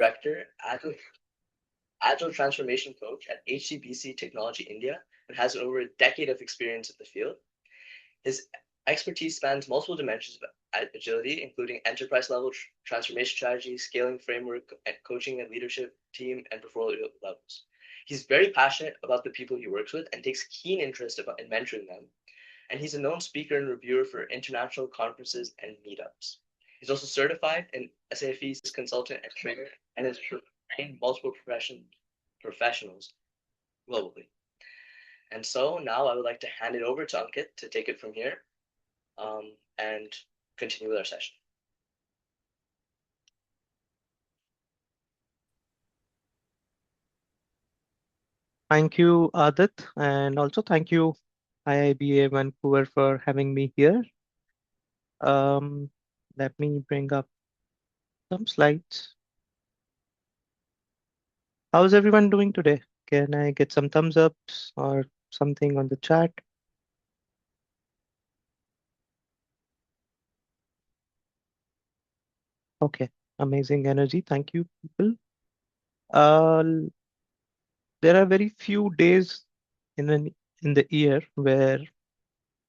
Director, Agile Transformation Coach at HCBC Technology India, and has over a decade of experience in the field. His expertise spans multiple dimensions of agility, including enterprise-level transformation strategy, scaling framework, and coaching and leadership team and portfolio levels. He's very passionate about the people he works with and takes keen interest in mentoring them. And he's a known speaker and reviewer for international conferences and meetups. He's also certified in SAFE's consultant and trainer and has trained multiple professionals globally. And so now I would like to hand it over to Ankit to take it from here and continue with our session. Thank you, Adit, and also thank you, IIBA Vancouver, for having me here. Um, Let me bring up some slides. How's everyone doing today? Can I get some thumbs ups or something on the chat? Okay, amazing energy. Thank you, people. Uh, there are very few days in the year where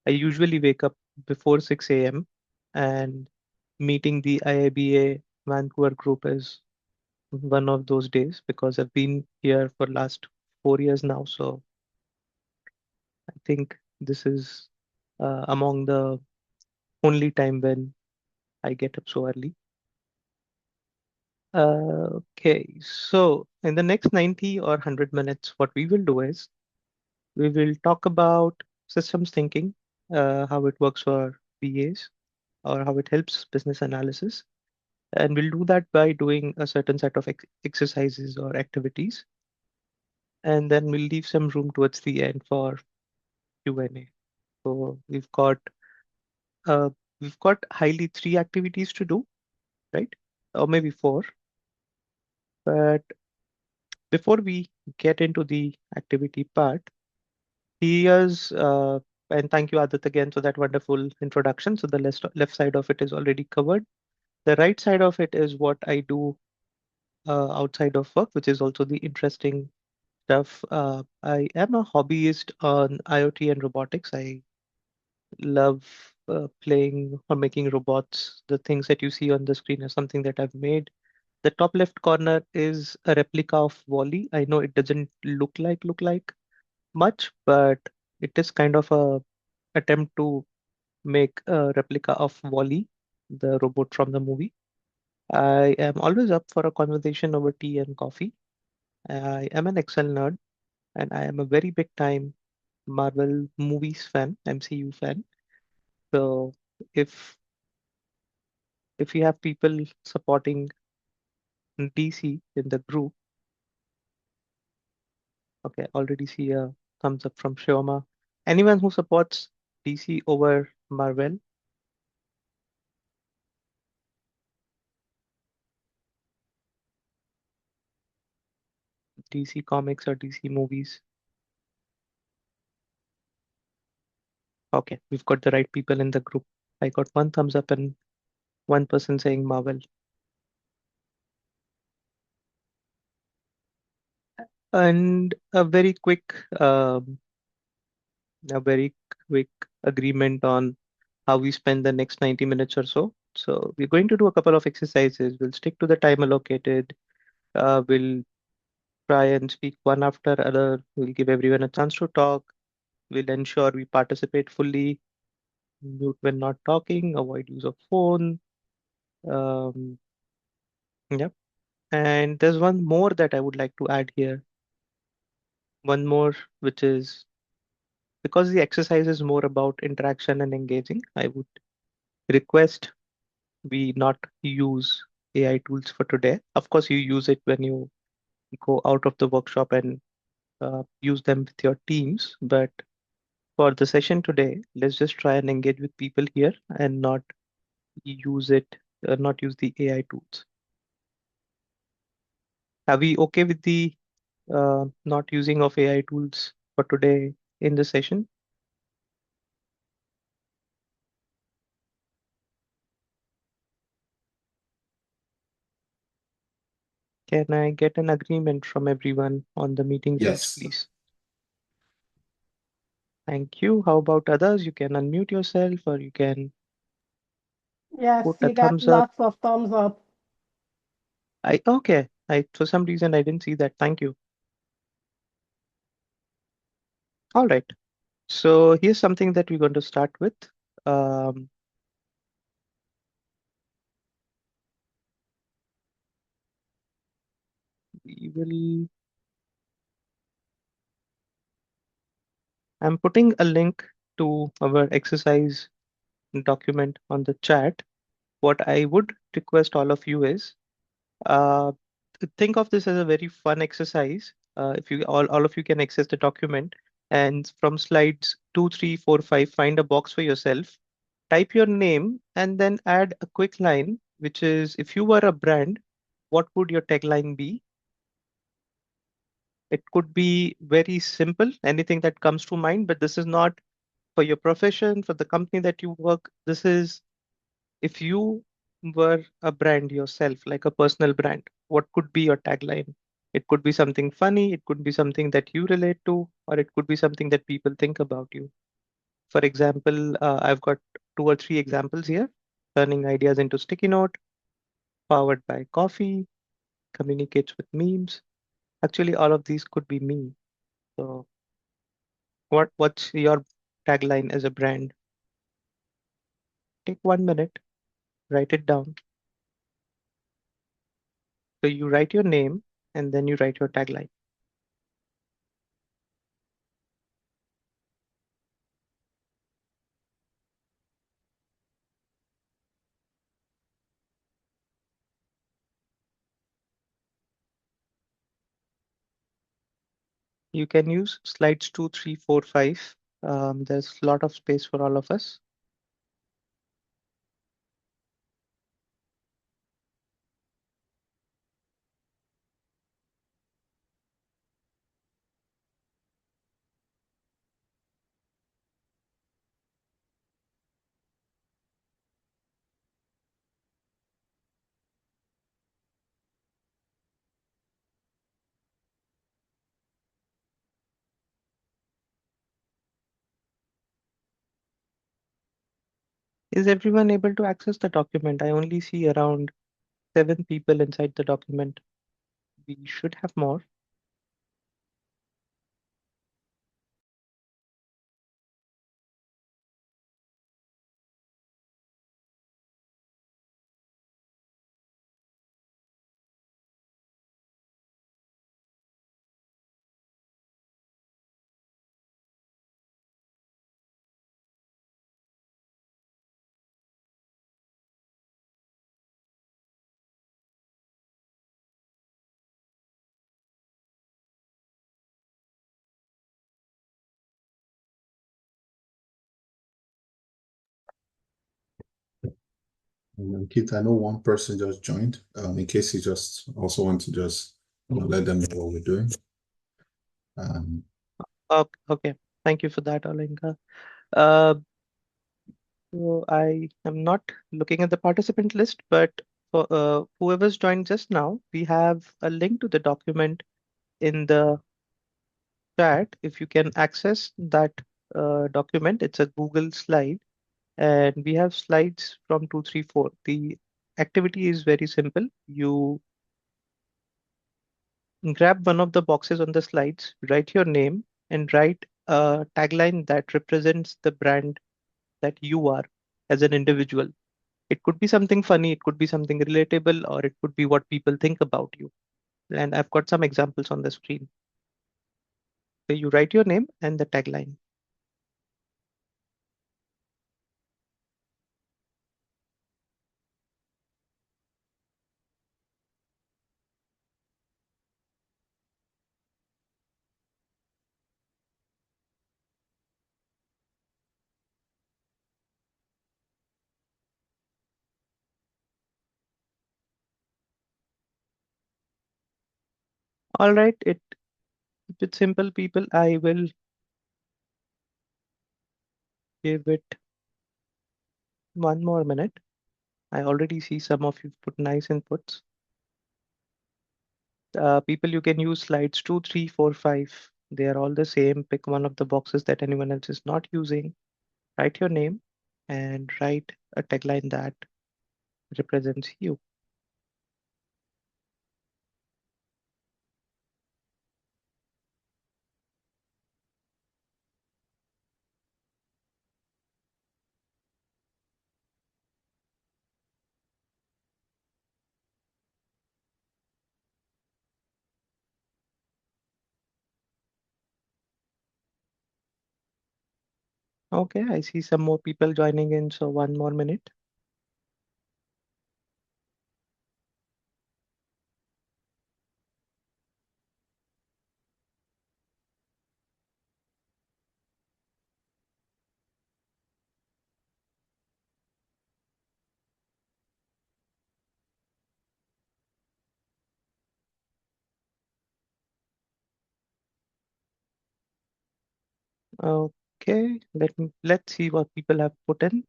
I usually wake up before 6 a.m. and meeting the IIBA Vancouver group is one of those days because I've been here for last 4 years now. So I think this is among the only time when I get up so early. Okay, so in the next 90 or 100 minutes, what we will do is we will talk about systems thinking, how it works for BAs or how it helps business analysis. And we'll do that by doing a certain set of exercises or activities. And then we'll leave some room towards the end for Q&A. So uh, we've got highly three activities to do, right? Or maybe four. But before we get into the activity part, here's and thank you, Adit, again for that wonderful introduction. So the left side of it is already covered. The right side of it is what I do outside of work, which is also the interesting stuff. I am a hobbyist on IoT and robotics. I love playing or making robots. The things that you see on the screen are something that I've made. The top left corner is a replica of Wally. I know it doesn't look like much, but it is kind of a attempt to make a replica of Wally, the robot from the movie. I am always up for a conversation over tea and coffee. I am an Excel nerd, and I am a very big time Marvel movies fan, MCU fan. So if if you have people supporting DC in the group, okay, already see a thumbs up from Shioma. Anyone who supports DC over Marvel, DC comics or DC movies. Okay, we've got the right people in the group. I got one thumbs up and one person saying Marvel. And a very quick agreement on how we spend the next 90 minutes or so. So we're going to do a couple of exercises. We'll stick to the time allocated. We'll try and speak one after other. We'll give everyone a chance to talk. We'll ensure we participate fully, mute when not talking, avoid use of phone. Um, yeah. And there's one more that I would like to add here. One more, which is because the exercise is more about interaction and engaging, I would request we not use AI tools for today. Of course, you use it when you go out of the workshop and use them with your teams. But for the session today, let's just try and engage with people here and not use not use the AI tools. Are we okay with the not using of AI tools for today in the session? Can I get an agreement from everyone on the meeting rules, Yes. please? Thank you. How about others? You can unmute yourself or you can Yes, put a you got thumbs up. lots of thumbs up. Okay. For some reason I didn't see that. Thank you. All right. So here's something that we're going to start with. Um, we will. I'm putting a link to our exercise document on the chat. What I would request all of you is uh, think of this as a very fun exercise. If you all of you can access the document and from slides 2, 3, 4, 5, find a box for yourself, type your name and then add a quick line, which is if you were a brand, what would your tagline be? It could be very simple, anything that comes to mind, but this is not for your profession, for the company that you work. This is if you were a brand yourself, like a personal brand, what could be your tagline? It could be something funny, it could be something that you relate to, or it could be something that people think about you. For example, I've got 2 or 3 examples here. Turning ideas into sticky note, powered by coffee, communicates with memes. Actually, all of these could be me. So, what's your tagline as a brand? Take 1 minute, write it down. So you write your name and then you write your tagline. You can use slides 2, 3, 4, 5. There's a lot of space for all of us. Is everyone able to access the document? I only see around 7 people inside the document. We should have more. Ankit, I know one person just joined. In case you just also want to just let them know what we're doing. Okay. Thank you for that, Alenka. Uh, so I am not looking at the participant list, but for whoever's joined just now, we have a link to the document in the chat. If you can access that document, it's a Google slide, and we have slides from 2, 3, 4. The activity is very simple. You grab one of the boxes on the slides, write your name, and write a tagline that represents the brand that you are as an individual. It could be something funny, it could be something relatable, or it could be what people think about you. And I've got some examples on the screen. So you write your name and the tagline. All right, keep it simple, people. I will give it 1 more minute. I already see some of you put nice inputs. People, you can use slides 2, 3, 4, 5. They are all the same. Pick one of the boxes that anyone else is not using. Write your name and write a tagline that represents you. Okay, I see some more people joining in, so 1 more minute. Okay, let's see what people have put in.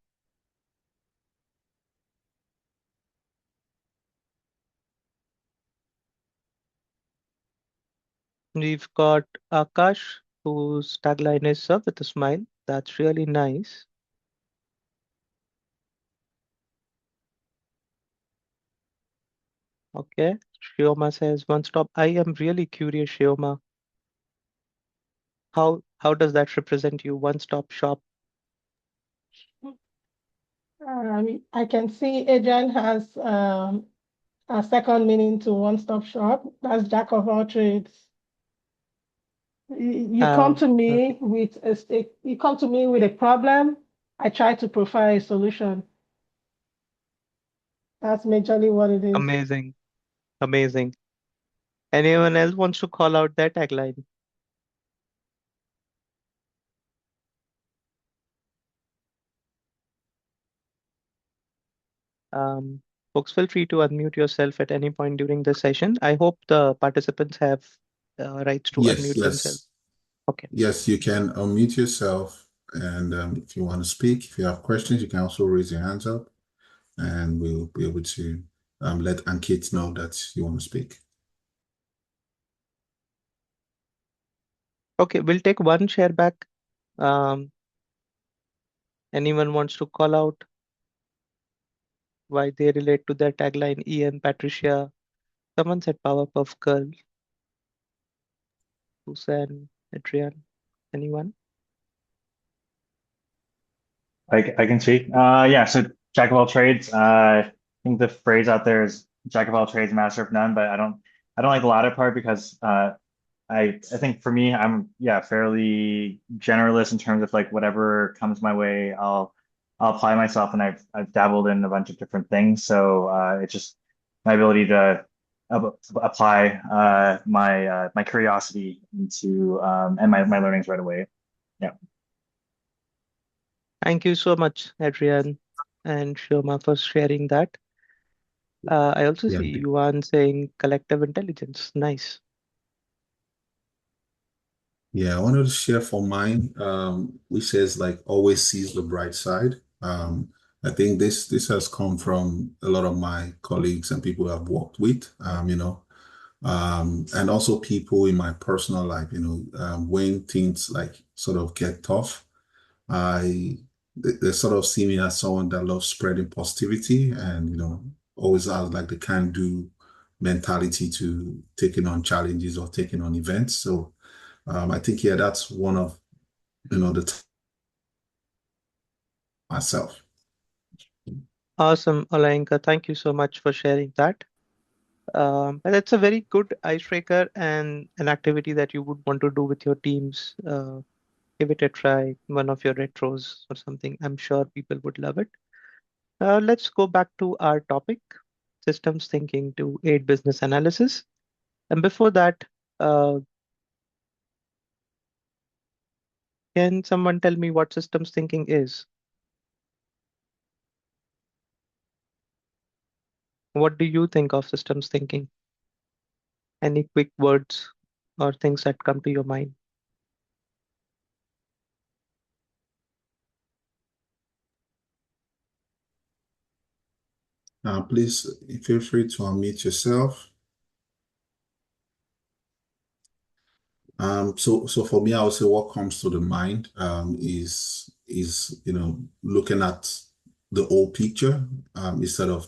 We've got Akash, whose tagline is "Serve with a smile." That's really nice. Okay, Shioma says, "One stop." I am really curious, Shioma. How does that represent you? One stop shop. I can see Adrian has a second meaning to one-stop shop. That's jack of all trades. You come Oh, to okay. me with you come to me with a problem. I try to provide a solution. That's majorly what it is. Amazing, amazing. Anyone else wants to call out that tagline? Um, Folks, feel free to unmute yourself at any point during the session. I hope the participants have rights to Yes, unmute themselves. yes, Okay. yes. You can unmute yourself, and if you want to speak, if you have questions, you can also raise your hands up, and we'll be able to let Ankit know that you want to speak. Okay, we'll take one share back. Um, Anyone wants to call out why they relate to their tagline? Ian, Patricia, someone said Powerpuff Girl, Susan, Adrian, anyone? I can speak. Yeah, so jack of all trades. I think the phrase out there is jack of all trades, master of none, but I don't like the latter part because I think for me, I'm yeah, fairly generalist in terms of like whatever comes my way, I'll apply myself and I've dabbled in a bunch of different things. So it's just my ability to apply my curiosity into and my learnings right away. Yeah. Thank you so much, Adrian and Shoma, for sharing that. I also Yeah, see Yuan saying collective intelligence. Nice. yeah. I wanted to share for mine, which says like always sees the bright side. I think this has come from a lot of my colleagues and people I've worked with. And also people in my personal life. When things like sort of get tough. They sort of see me as someone that loves spreading positivity and, always has like the can-do mentality to taking on challenges or taking on events. So I think, yeah, that's one of, myself. Awesome, Olayinka. Thank you so much for sharing that. But that's a very good icebreaker and an activity that you would want to do with your teams. Give it a try, one of your retros or something. I'm sure people would love it. Let's go back to our topic, systems thinking to aid business analysis. And before that, uh, can someone tell me what systems thinking is? What do you think of systems thinking? Any quick words or things that come to your mind? Please feel free to unmute yourself. So for me, I would say what comes to the mind looking at the whole picture instead of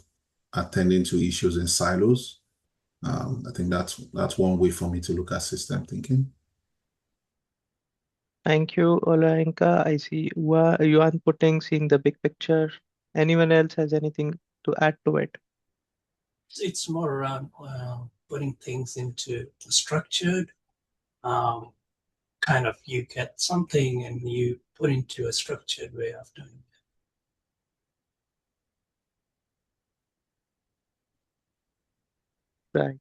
attending to issues in silos. I think that's one way for me to look at system thinking. Thank you, Olayinka. I see Yuan putting seeing the big picture. Anyone else has anything to add to it? It's more around putting things into structured kind of, you get something and you put into a structured way of doing it. Right.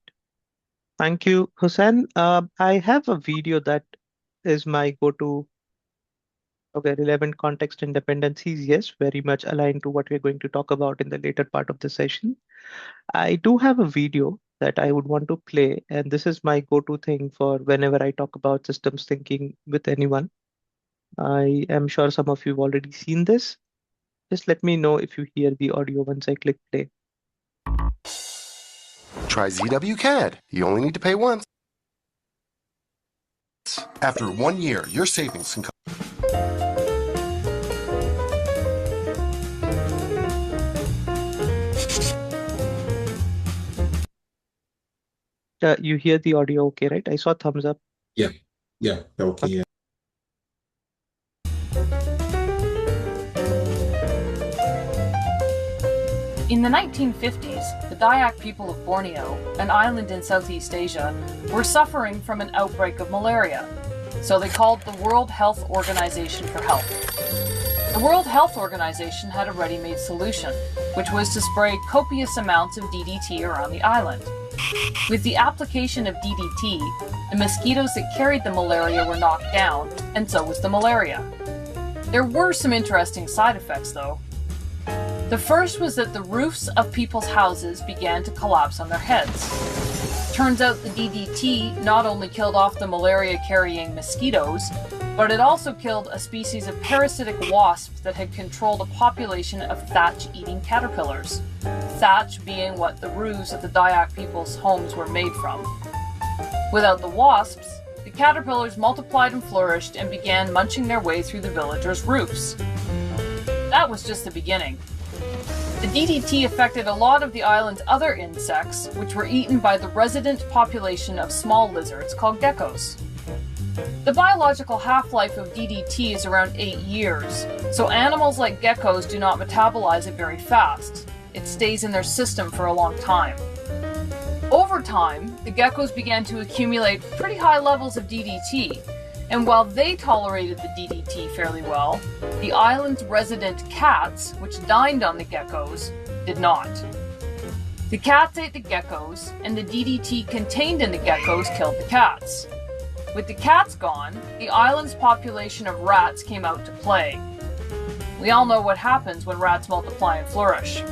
Thank you, Hussein. I have a video that is my go-to. Okay, relevant context and dependencies. Yes, very much aligned to what we're going to talk about in the later part of the session. I do have a video that I would want to play, and this is my go-to thing for whenever I talk about systems thinking with anyone. I am sure some of you have already seen this. Just let me know if you hear the audio once I click play. Try ZWCAD. You only need to pay once. After 1 year, your savings can come. You hear the audio okay, right? I saw thumbs up. Yeah, okay, yeah. In the 1950s, the Dayak people of Borneo, an island in Southeast Asia, were suffering from an outbreak of malaria, so they called the World Health Organization for help. The World Health Organization had a ready-made solution, which was to spray copious amounts of DDT around the island. With the application of DDT, the mosquitoes that carried the malaria were knocked down, and so was the malaria. There were some interesting side effects, though. The first was that the roofs of people's houses began to collapse on their heads. Turns out the DDT not only killed off the malaria-carrying mosquitoes, but it also killed a species of parasitic wasps that had controlled a population of thatch-eating caterpillars. Thatch being what the roofs of the Dayak people's homes were made from. Without the wasps, the caterpillars multiplied and flourished and began munching their way through the villagers' roofs. That was just the beginning. The DDT affected a lot of the island's other insects, which were eaten by the resident population of small lizards called geckos. The biological half-life of DDT is around 8 years, so animals like geckos do not metabolize it very fast. It stays in their system for a long time. Over time, the geckos began to accumulate pretty high levels of DDT, and while they tolerated the DDT fairly well, the island's resident cats, which dined on the geckos, did not. The cats ate the geckos, and the DDT contained in the geckos killed the cats. With the cats gone, the island's population of rats came out to play. We all know what happens when rats multiply and flourish.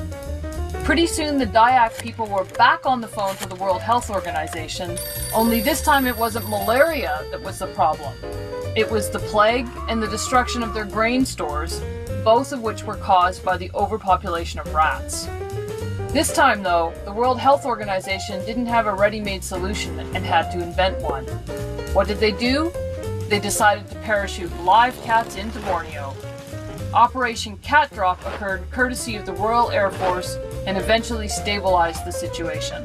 Pretty soon the Dayak people were back on the phone to the World Health Organization, only this time it wasn't malaria that was the problem. It was the plague and the destruction of their grain stores, both of which were caused by the overpopulation of rats. This time, though, the World Health Organization didn't have a ready-made solution and had to invent one. What did they do? They decided to parachute live cats into Borneo. Operation Cat Drop occurred courtesy of the Royal Air Force and eventually stabilized the situation.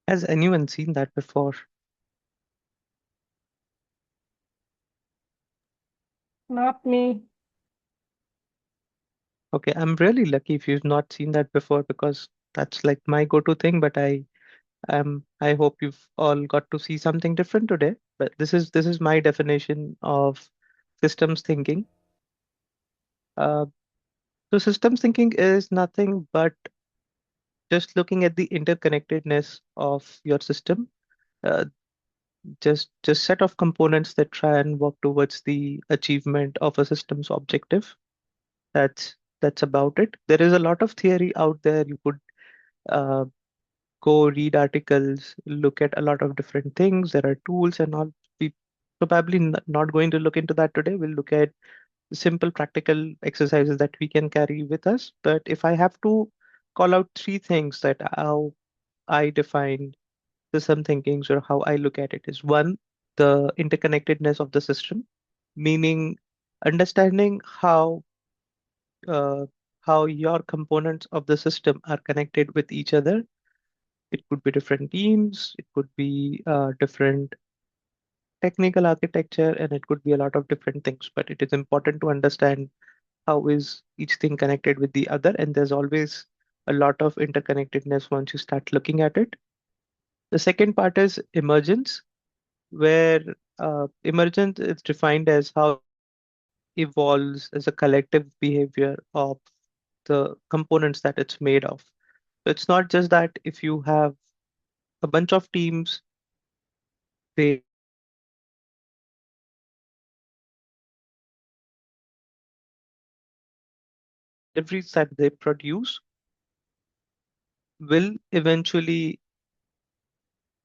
Has anyone seen that before? Not me. Okay, I'm really lucky if you've not seen that before because that's like my go-to thing, but I hope you've all got to see something different today. But this is my definition of systems thinking. So systems thinking is nothing but just looking at the interconnectedness of your system. Uh, just set of components that try and work towards the achievement of a system's objective. That's about it. There is a lot of theory out there. You could uh, go read articles, look at a lot of different things. There are tools and all. We probably not going to look into that today. We'll look at simple practical exercises that we can carry with us. But if I have to call out three things that how I define system thinking or how I look at it is one, the interconnectedness of the system, meaning understanding uh, how your components of the system are connected with each other. It could be different teams, it could be different technical architecture, and it could be a lot of different things. But it is important to understand how is each thing connected with the other, and there's always a lot of interconnectedness once you start looking at it. The second part is emergence, where emergence is defined as how evolves as a collective behavior of the components that it's made of. So it's not just that if you have a bunch of teams, they deliveries that they produce will eventually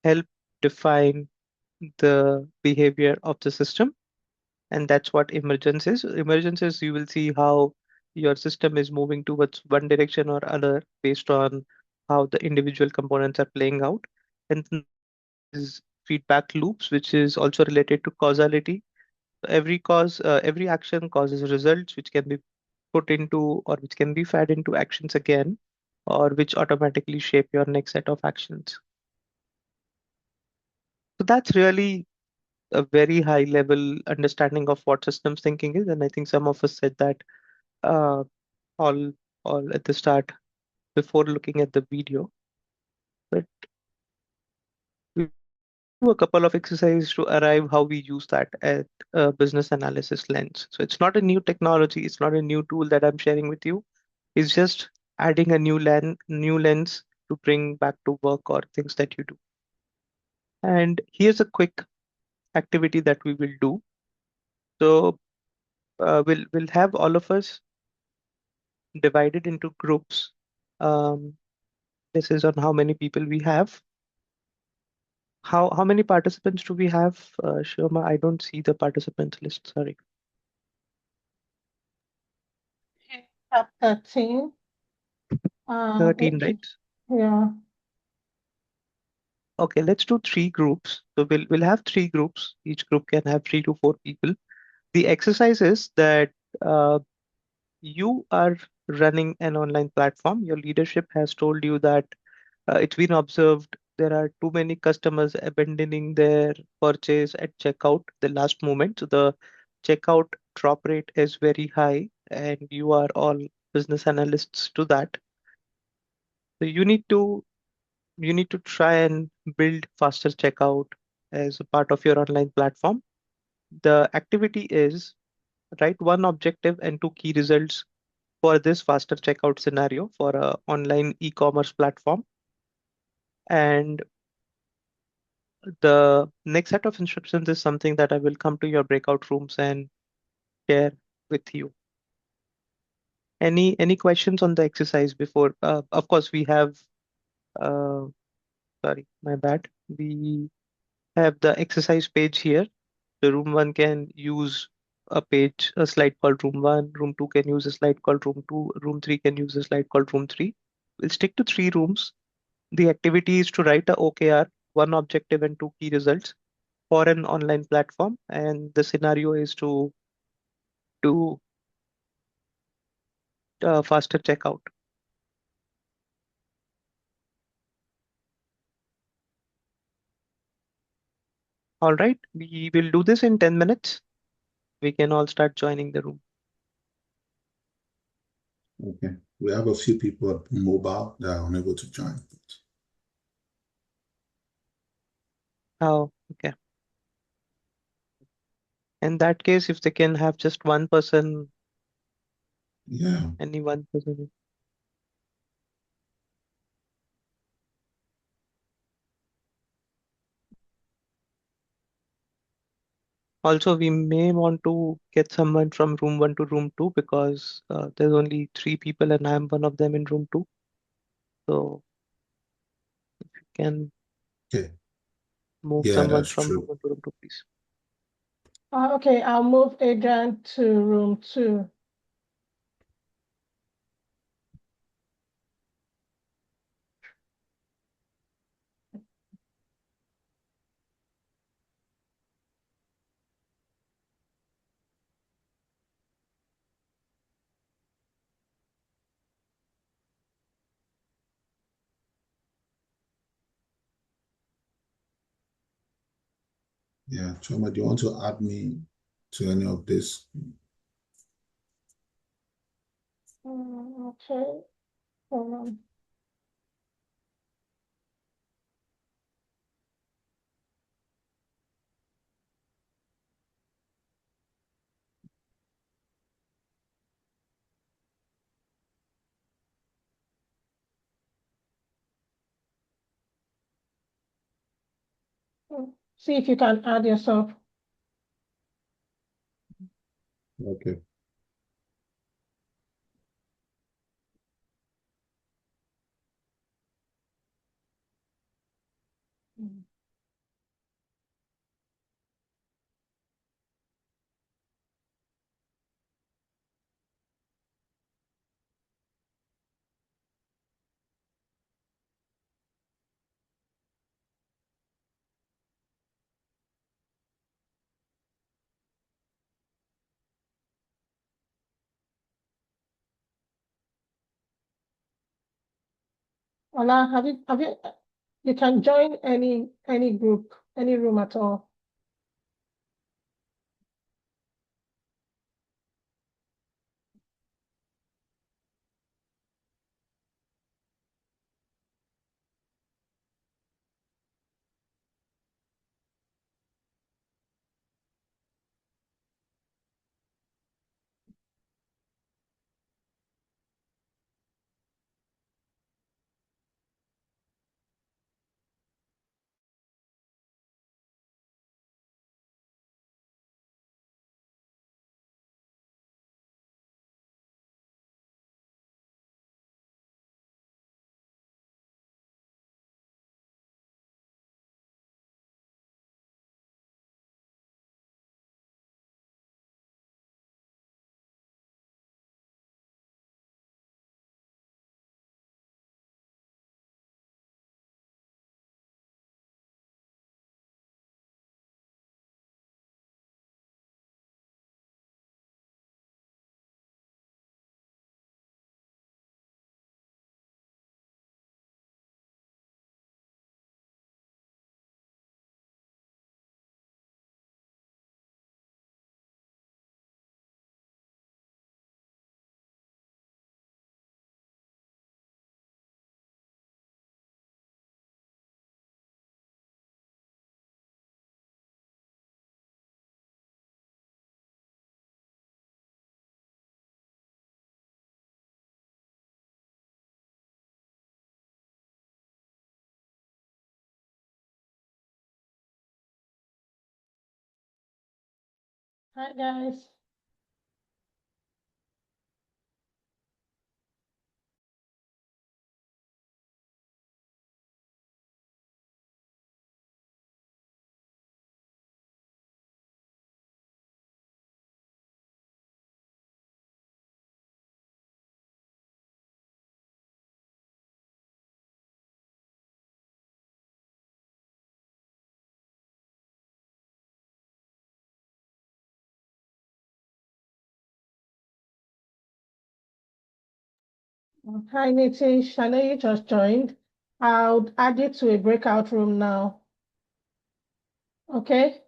help define the behavior of the system. And that's what emergence is. Emergence is you will see how your system is moving towards one direction or other based on how the individual components are playing out. And then is feedback loops, which is also related to causality. Every action causes results, which can be put into or which can be fed into actions again, or which automatically shape your next set of actions. So that's really a very high level understanding of what systems thinking is. And I think some of us said that uh, all all at the start before looking at the video. But we do a couple of exercises to arrive how we use that at a business analysis lens. So it's not a new technology, it's not a new tool that I'm sharing with you. It's just adding a new lens to bring back to work or things that you do. And here's a quick activity that we will do. So we'll have all of us divided into groups. Um, this is on how many people we have. How many participants do we have, Shoma? I don't see the participants list. Sorry. At 13. 13, right? Yeah. Okay, let's do three groups. So we'll have three groups. Each group can have 3 to 4 people. The exercise is that uh, you are running an online platform. Your leadership has told you that it's been observed there are too many customers abandoning their purchase at checkout the last moment. So the checkout drop rate is very high, and you are all business analysts to that. So you need to try and build faster checkout as a part of your online platform. The activity is write one objective and two key results for this faster checkout scenario for a online e-commerce platform. And the next set of instructions is something that I will come to your breakout rooms and share with you. Any questions on the exercise before? Of course, we have, uh, sorry, my bad. We have the exercise page here. The room one can use a slide called room one. Room two can use a slide called room two. Room three can use a slide called room three. We'll stick to 3 rooms. The activity is to write a OKR, one objective and two key results for an online platform, and the scenario is to do faster checkout. All right, we will do this in 10 minutes. We can all start joining the room. Okay. We have a few people mobile that are unable to join. Oh, okay. In that case, if they can have just one person, Yeah. any one person. Also, we may want to get someone from room one to room two because there's only 3 people and I'm one of them in room two. So if you can Okay. move Yeah, someone that's from room true. one to room two, please. Okay, I'll move Adrian to room 2. Yeah, Choma, do you want to add me to any of this? Okay. Hold on. See if you can add yourself. Okay. Ola, you can join any group, any room at all. Hi, guys. Hi, Nitish. I know you just joined. I'll add you to a breakout room now. Okay?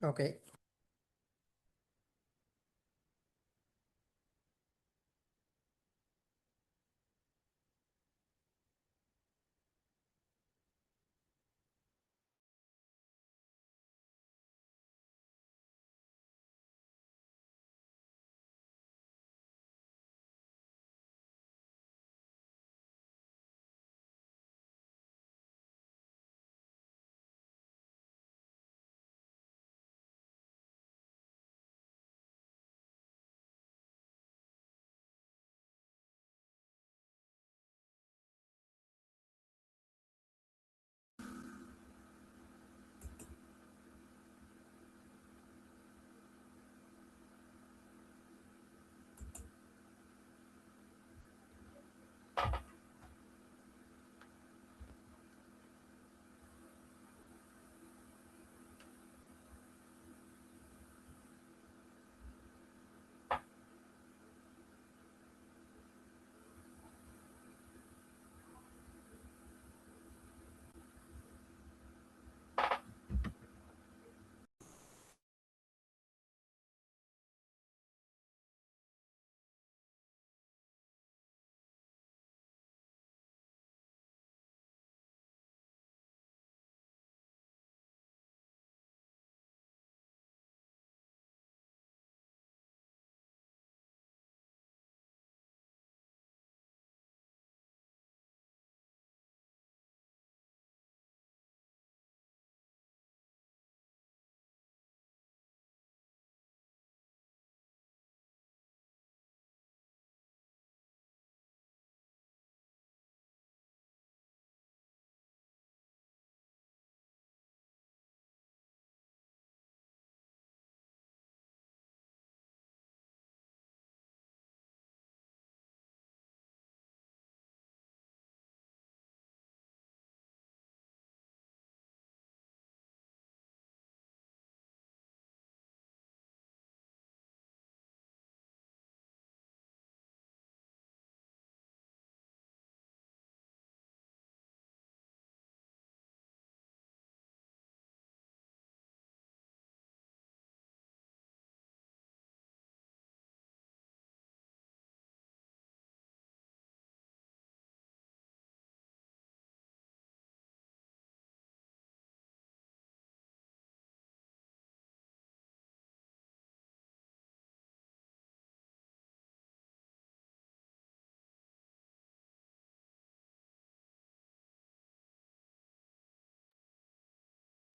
Okay.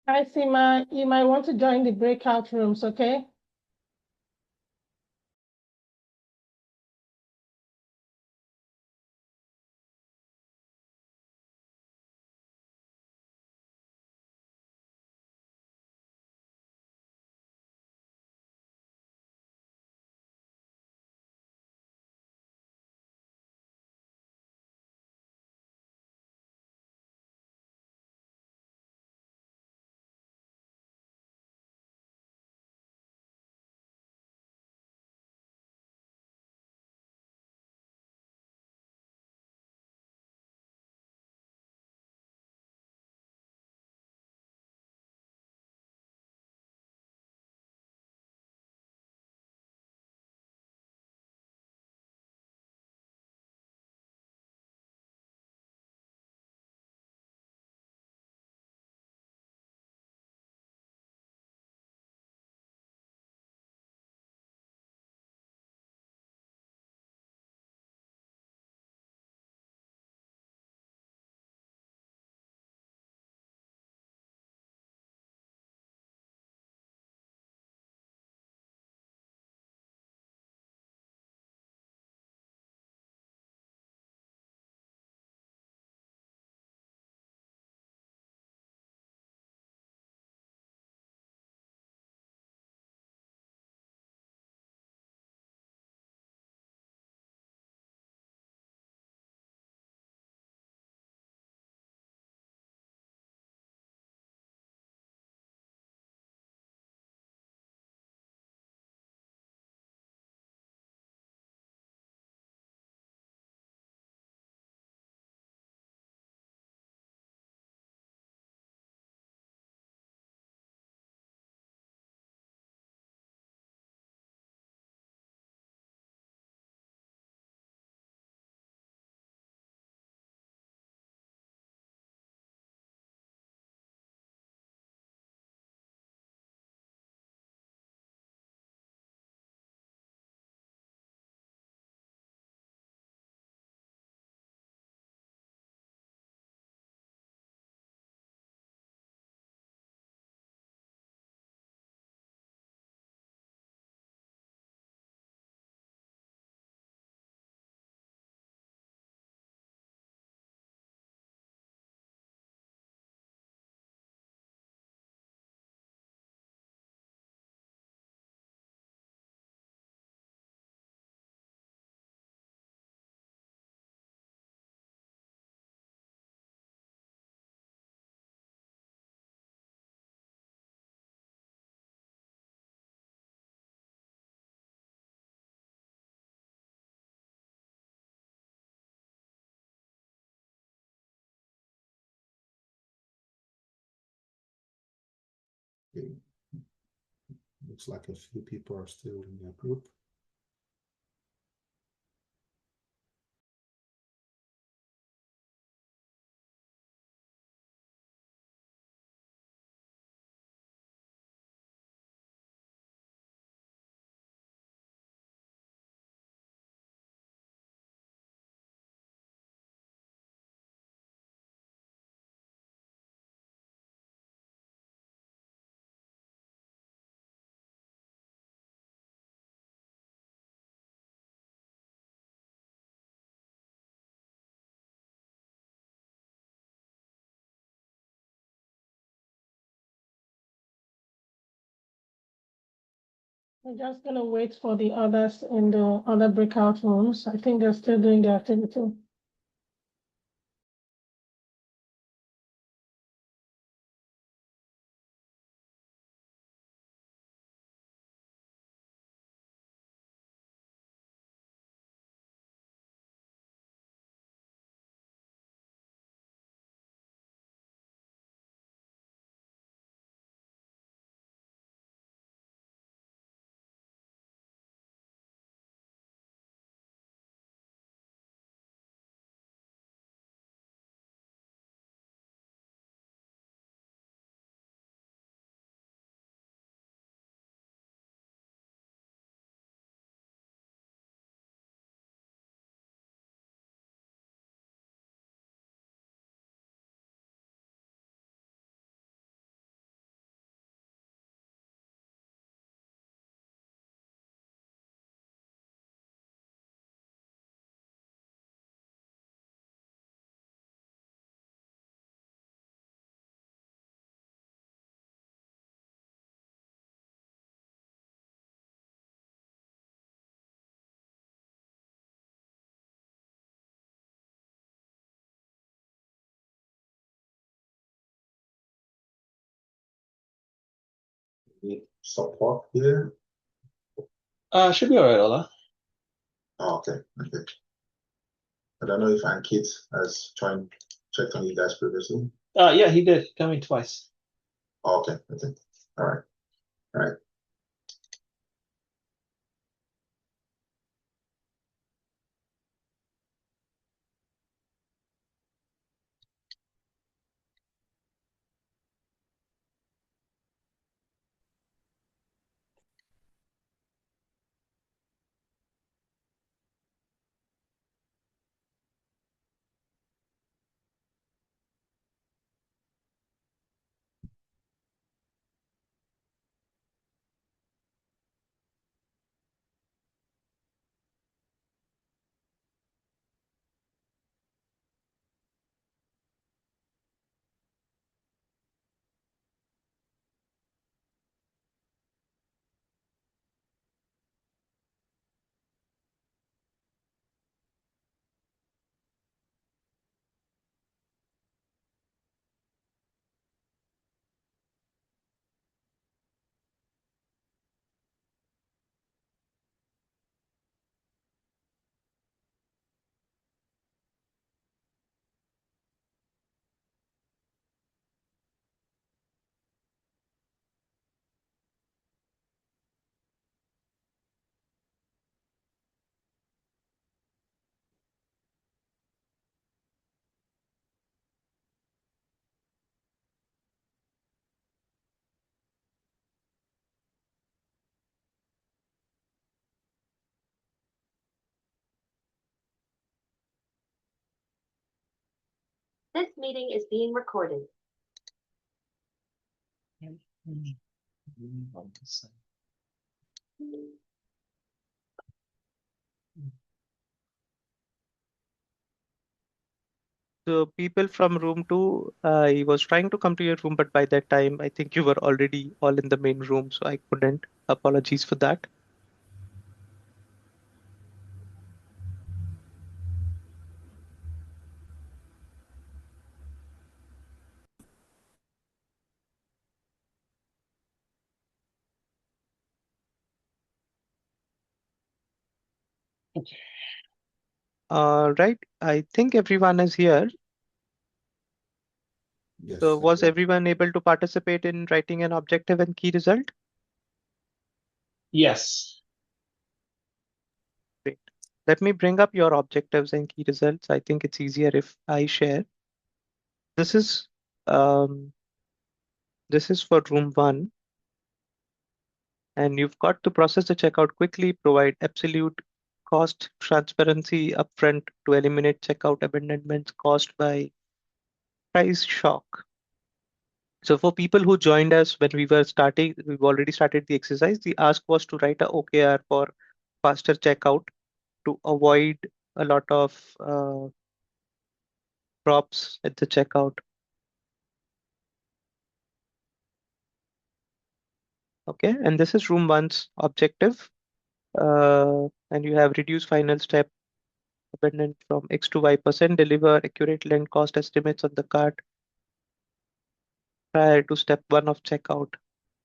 Hi, Sima. You might want to join the breakout rooms, okay? Okay. Looks like a few people are still in the group. We're just gonna wait for the others in the other breakout rooms. I think they're still doing the activity. Need support here? Should be all right, Ola. Oh, okay. I don't know if Ankit has checked on you guys previously. Yeah, he did. Tell me twice. Oh, okay. All right. This meeting is being recorded. So people from room 2, I was trying to come to your room, but by that time, I think you were already all in the main room, so I couldn't. Apologies for that. Right, I think everyone is here. Yes. So was everyone able to participate in writing an objective and key result? Yes. Great. Let me bring up your objectives and key results. I think it's easier if I share. This is um, this is for room 1, and you've got to process the checkout quickly, provide absolute cost transparency upfront to eliminate checkout abandonments caused by price shock. So for people who joined us when we were starting, we've already started the exercise. The ask was to write a OKR for faster checkout to avoid a lot of drops at the checkout. Okay, and this is room 1's objective. And you have reduced final step abandoned from X to Y%, deliver accurate land cost estimates on the cart prior to step 1 of checkout.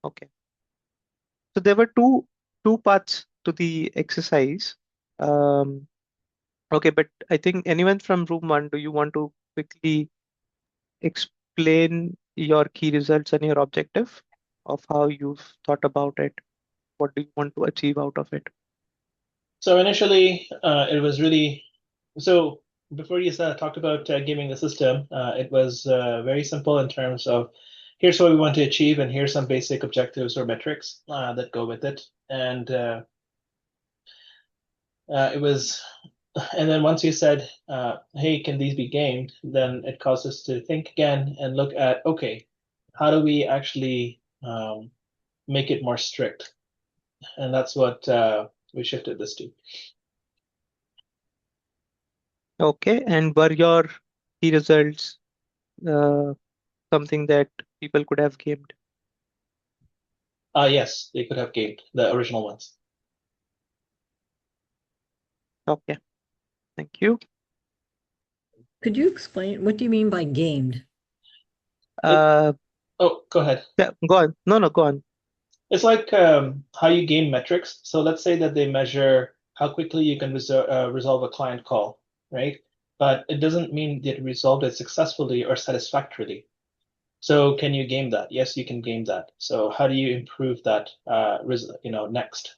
Okay. So there were two parts to the exercise. Okay, but I think anyone from room 1, do you want to quickly explain your key results and your objective of how you've thought about it? What do you want to achieve out of it? So initially, it was really so before you talked about gaming the system, it was very simple in terms of here's what we want to achieve, and here's some basic objectives or metrics that go with it. And it was, and then once you said, hey, can these be gamed? Then it caused us to think again and look at, okay, how do we actually make it more strict? And that's what we shifted this to. Okay, and were your key results something that people could have gamed? Yes, they could have gamed the original ones. Okay, thank you. Could you explain what do you mean by gamed? Oh, go ahead. Yeah, go on. No, go on. It's like how you gain metrics. So let's say that they measure how quickly you can resolve a client call, right? But it doesn't mean that you resolved it successfully or satisfactorily. So can you game that? Yes, you can game that. So how do you improve that, next,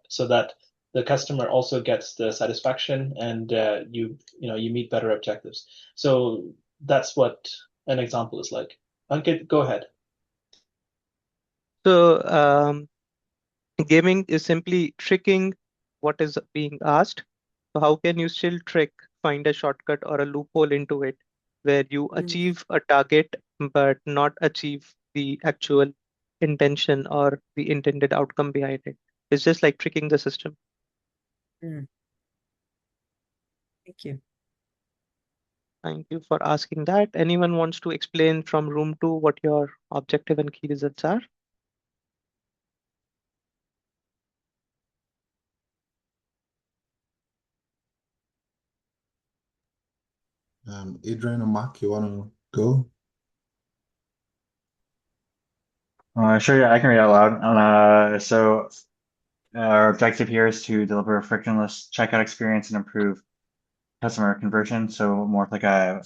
so that the customer also gets the satisfaction and you meet better objectives. So that's what an example is like. Ankit, go ahead. So gaming is simply tricking what is being asked. So how can you still trick, find a shortcut or a loophole into it where you achieve a target but not achieve the actual intention or the intended outcome behind it? It's just like tricking the system. Thank you. Thank you for asking that. Anyone wants to explain from room 2 what your objective and key results are? Adrian or Mark, you want to go? Sure, yeah, I can read out loud. So our objective here is to deliver a frictionless checkout experience and improve customer conversion. So more of like a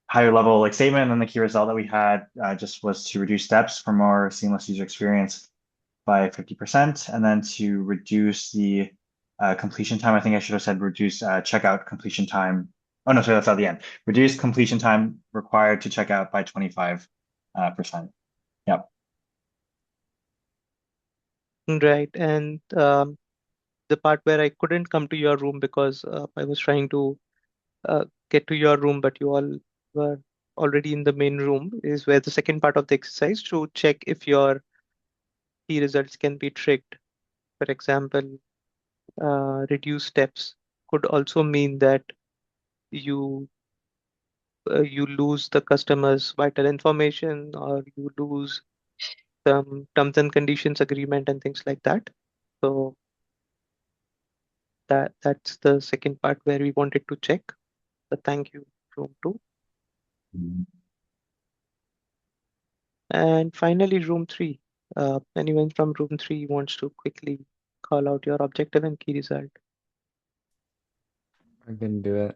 higher level like statement, and then the key result that we had just was to reduce steps for more seamless user experience by 50%, and then to reduce the completion time. I think I should have said reduce checkout completion time. Oh no, sorry, that's at the end. Reduce completion time required to check out by 25%. Yep. Right. And the part where I couldn't come to your room because I was trying to get to your room, but you all were already in the main room, is where the second part of the exercise to check if your key results can be tricked. For example, reduce steps could also mean that you you lose the customer's vital information or you lose some terms and conditions agreement and things like that. So that's the second part where we wanted to check. But thank you, room 2. And finally, room 3. Anyone from room 3 wants to quickly call out your objective and key result? I can do it.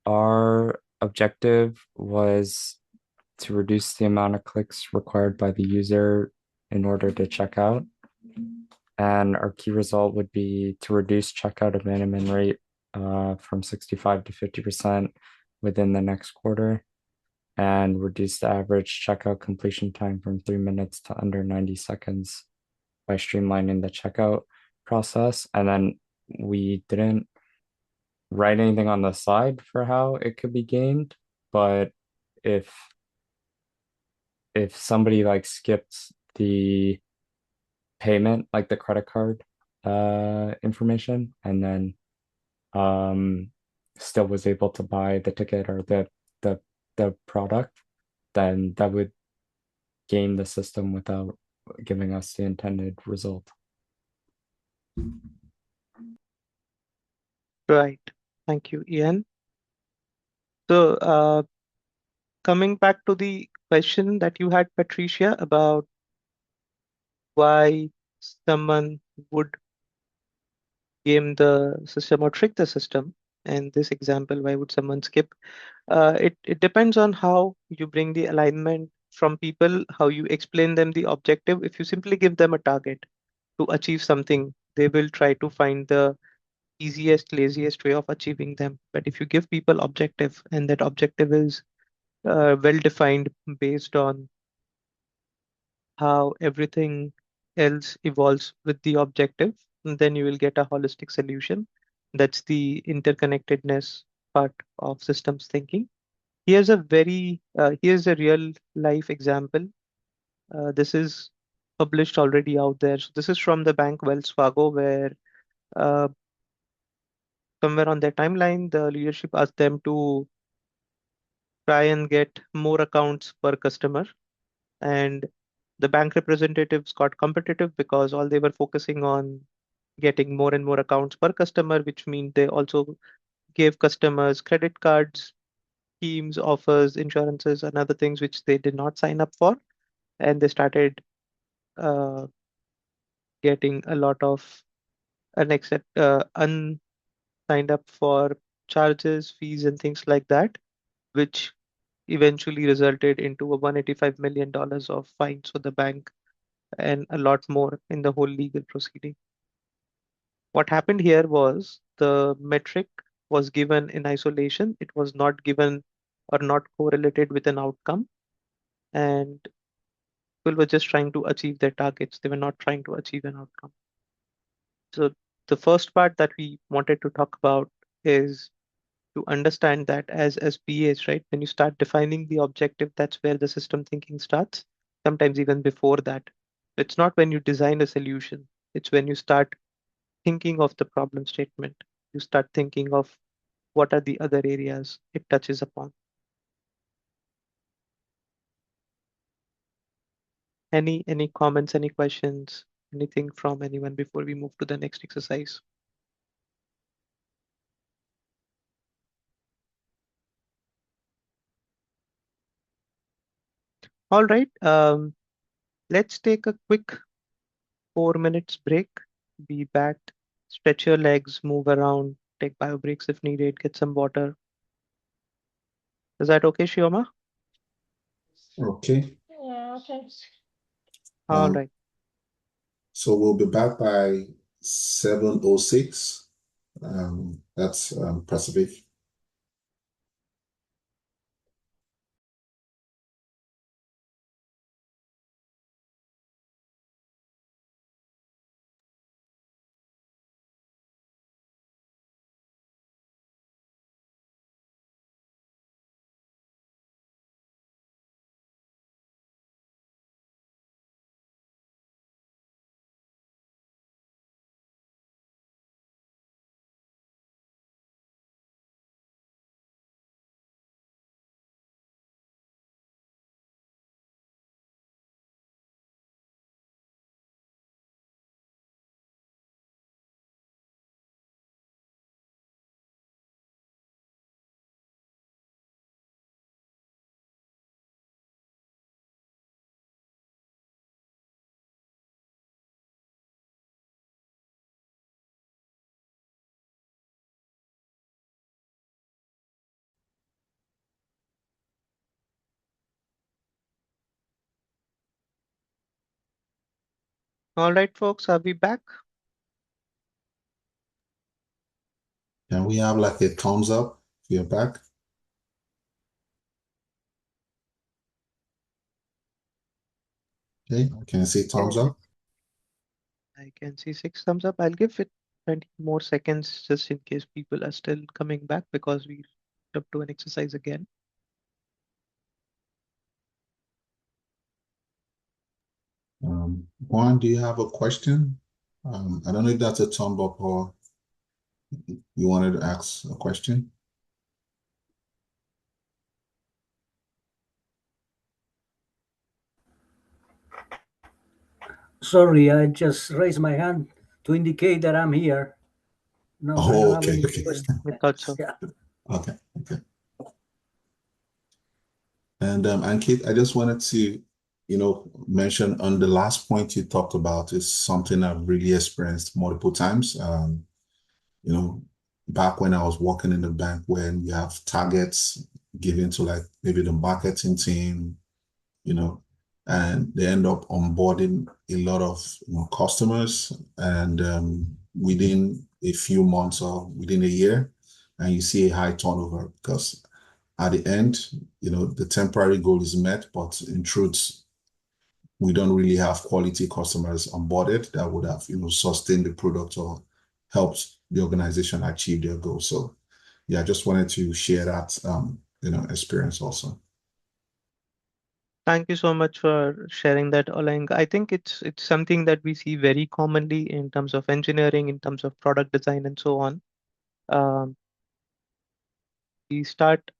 Our objective was to reduce the amount of clicks required by the user in order to check out. And our key result would be to reduce checkout abandonment rate from 65 to 50% within the next quarter, and reduce the average checkout completion time from 3 minutes to under 90 seconds by streamlining the checkout process. And then we didn't write anything on the side for how it could be gamed, but if somebody like skipped the payment, like the credit card information, and then still was able to buy the ticket or the product, then that would game the system without giving us the intended result. Right. Thank you, Ian. So coming back to the question that you had, Patricia, about why someone would game the system or trick the system. And this example, why would someone skip? It depends on how you bring the alignment from people, how you explain them the objective. If you simply give them a target to achieve something, they will try to find the easiest, laziest way of achieving them. But if you give people objective and that objective is well defined based on how everything else evolves with the objective, and then you will get a holistic solution. That's the interconnectedness part of systems thinking. Here's a real life example. This is published already out there. So this is from the bank Wells Fargo, where uh, somewhere on their timeline, the leadership asked them to try and get more accounts per customer. And the bank representatives got competitive because all they were focusing on getting more and more accounts per customer, which means they also gave customers credit cards, schemes, offers, insurances, and other things which they did not sign up for. and they started uh, getting a lot of unsigned up for charges, fees, and things like that, which eventually resulted into a $185 million of fines for the bank and a lot more in the whole legal proceeding. What happened here was the metric was given in isolation. It was not given or not correlated with an outcome. And people were just trying to achieve their targets. They were not trying to achieve an outcome. So the first part that we wanted to talk about is to understand that as PAs, right? When you start defining the objective, that's where the system thinking starts. Sometimes even before that. It's not when you design a solution. It's when you start thinking of the problem statement. You start thinking of what are the other areas it touches upon. Any comments, any questions, anything from anyone before we move to the next exercise? All right, let's take a quick 4 minutes break. Be back, stretch your legs, move around, take bio breaks if needed, get some water. Is that okay, Shioma? Okay. Yeah, okay. All Um, right. so we'll be back by 7:06. That's Pacific. All right, folks, are we back? Can we have like a thumbs up if you're back? Okay, I can see thumbs up. I can see 6 thumbs up. I'll give it 20 more seconds just in case people are still coming back because we jump to an exercise again. Juan, do you have a question? I don't know if that's a thumb up or you wanted to ask a question. Sorry, I just raised my hand to indicate that I'm here. No, I don't have Okay, any okay. questions. I thought so. Yeah. Okay. And Ankit, I just wanted to, mention on the last point you talked about is something I've really experienced multiple times. You know, back when I was working in the bank, when you have targets given to like maybe the marketing team, and they end up onboarding a lot of customers, and within a few months or within a year, and you see a high turnover because at the end, the temporary goal is met, but in truth, we don't really have quality customers onboarded that would have, sustained the product or helped the organization achieve their goal. So yeah, I just wanted to share that, experience also. Thank you so much for sharing that, Olang. I think it's something that we see very commonly in terms of engineering, in terms of product design, and so on. We start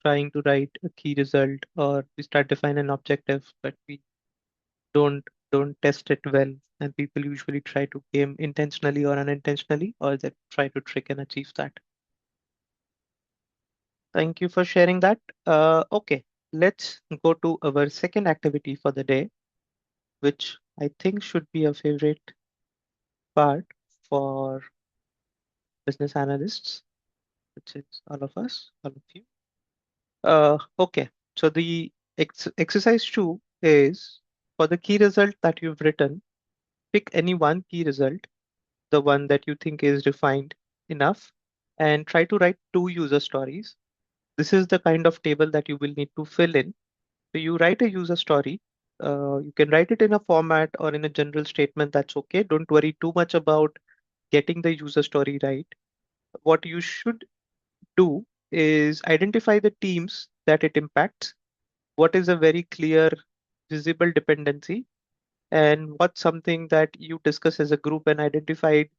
trying to write a key result, or we start define an objective, but we don't test it well, and people usually try to game intentionally or unintentionally, or they try to trick and achieve that. Thank you for sharing that. Okay. let's go to our second activity for the day, which I think should be a favorite part for business analysts, which is all of us, all of you. Okay, so the exercise 2 is for the key result that you've written, pick any one key result, the one that you think is defined enough, and try to write 2 user stories. This is the kind of table that you will need to fill in. So you write a user story. You can write it in a format or in a general statement. That's okay. Don't worry too much about getting the user story right. What you should do is identify the teams that it impacts. What is a very clear, visible dependency, and what's something that you discuss as a group and identified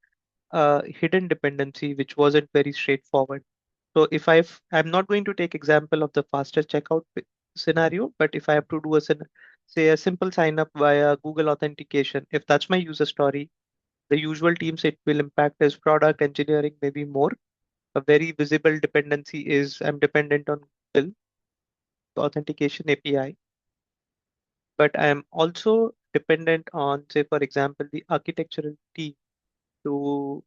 a hidden dependency which wasn't very straightforward. So if I'm not going to take example of the faster checkout scenario, but if I have to do say a simple sign up via Google authentication, if that's my user story, the usual teams it will impact is product engineering, maybe more. A very visible dependency is I'm dependent on Google authentication API, but I'm also dependent on, say, for example, the architectural team to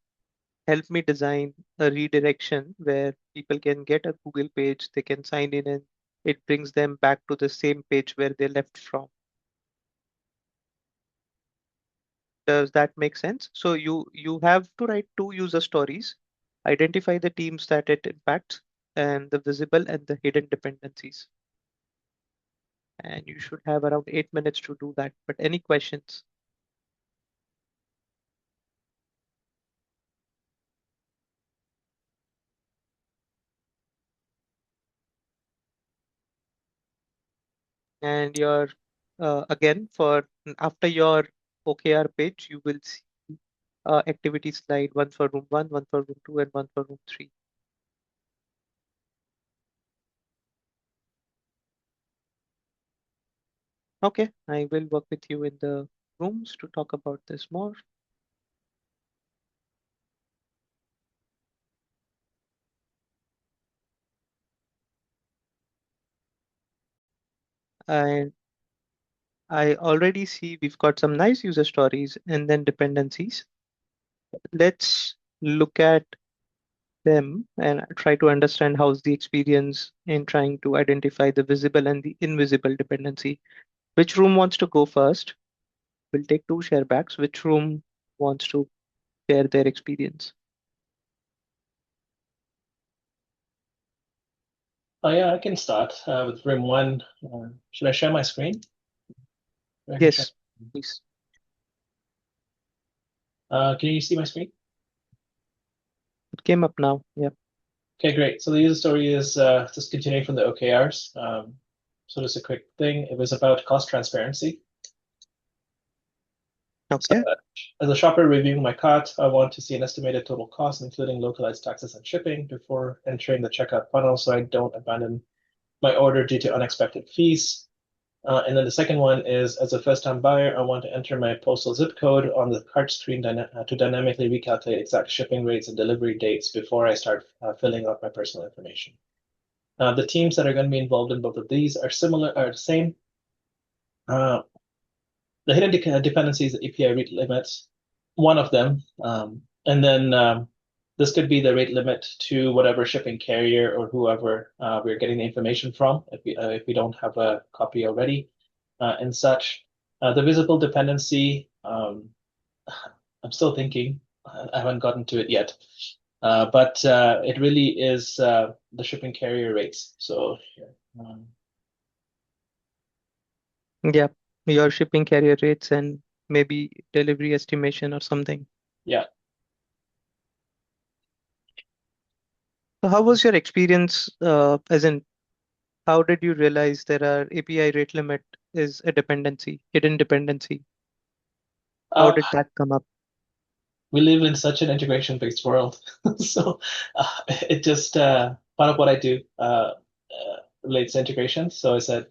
help me design a redirection where people can get a Google page, they can sign in, and it brings them back to the same page where they left from. Does that make sense? So you have to write 2 user stories, identify the teams that it impacts, and the visible and the hidden dependencies. And you should have around 8 minutes to do that. But any questions? And your again, for after your OKR page, you will see activity slide, one for room 1, one for room 2, and one for room 3. Okay, I will work with you in the rooms to talk about this more. And I already see we've got some nice user stories and then dependencies. Let's look at them and try to understand how's the experience in trying to identify the visible and the invisible dependency. Which room wants to go first? We'll take 2 share backs. Which room wants to share their experience? Oh yeah, I can start with room 1. Should I share my screen? Yes, please. Can you see my screen? It came up now. Yeah. Okay, great. So the user story is just continuing from the OKRs. So just a quick thing. It was about cost transparency. Okay. So, as a shopper reviewing my cart, I want to see an estimated total cost, including localized taxes and shipping, before entering the checkout funnel so I don't abandon my order due to unexpected fees. And then the second one is, as a first-time buyer, I want to enter my postal zip code on the cart screen to dynamically recalculate exact shipping rates and delivery dates before I start filling out my personal information. The teams that are going to be involved in both of these are the same. The hidden dependencies, the API rate limits, one of them, and then this could be the rate limit to whatever shipping carrier or whoever we're getting the information from, if we don't have a copy already, and such. The visible dependency, I'm still thinking. I haven't gotten to it yet, but it really is the shipping carrier rates. So. Yeah, your shipping carrier rates and maybe delivery estimation or something. Yeah. So how was your experience, as in, how did you realize there are API rate limit is a dependency, hidden dependency? How did that come up? We live in such an integration-based world, so it just part of what I do relates to integration. So I said,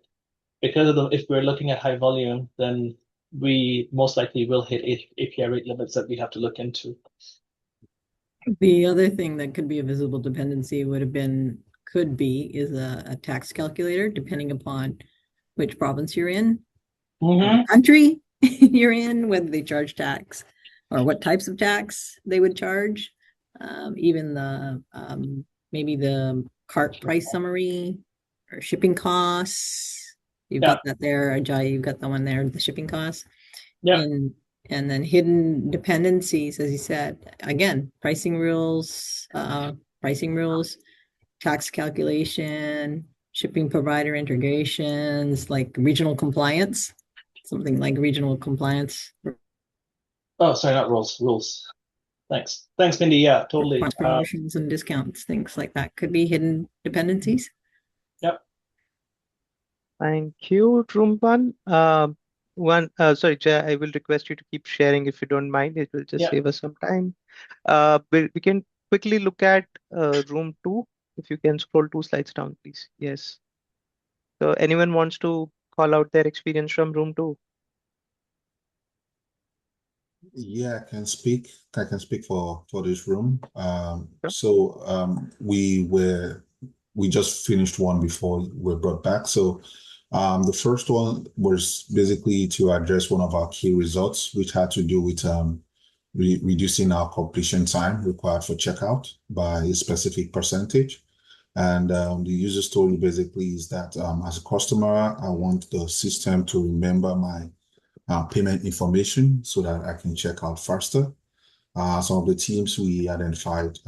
because of if we're looking at high volume, then we most likely will hit API rate limits that we have to look into. The other thing that could be a visible dependency would have been could be is a tax calculator, depending upon which province you're in, country you're in, whether they charge tax or what types of tax they would charge. Even the maybe the cart price summary or shipping costs. You've got that there, Ajay. You've got the one there, the shipping costs. Yeah. And then hidden dependencies, as you said, again, pricing rules, tax calculation, shipping provider integrations, like regional compliance, something like regional compliance. Oh, sorry, not rules. Thanks, Mindy. Yeah, totally. Promotions and discounts, things like that could be hidden dependencies. Yep. Thank you, Rumpan. Sorry, Jay, I will request you to keep sharing if you don't mind. It will just save us some time. We can quickly look at room 2. If you can scroll 2 slides down, please. Yes. So anyone wants to call out their experience from room 2? Yeah, I can speak. I can speak for this room. We just finished one before we brought back. So the first one was basically to address one of our key results, which had to do with reducing our completion time required for checkout by a specific percentage. And the user story basically is that as a customer, I want the system to remember my payment information so that I can check out faster. Some of the teams we identified,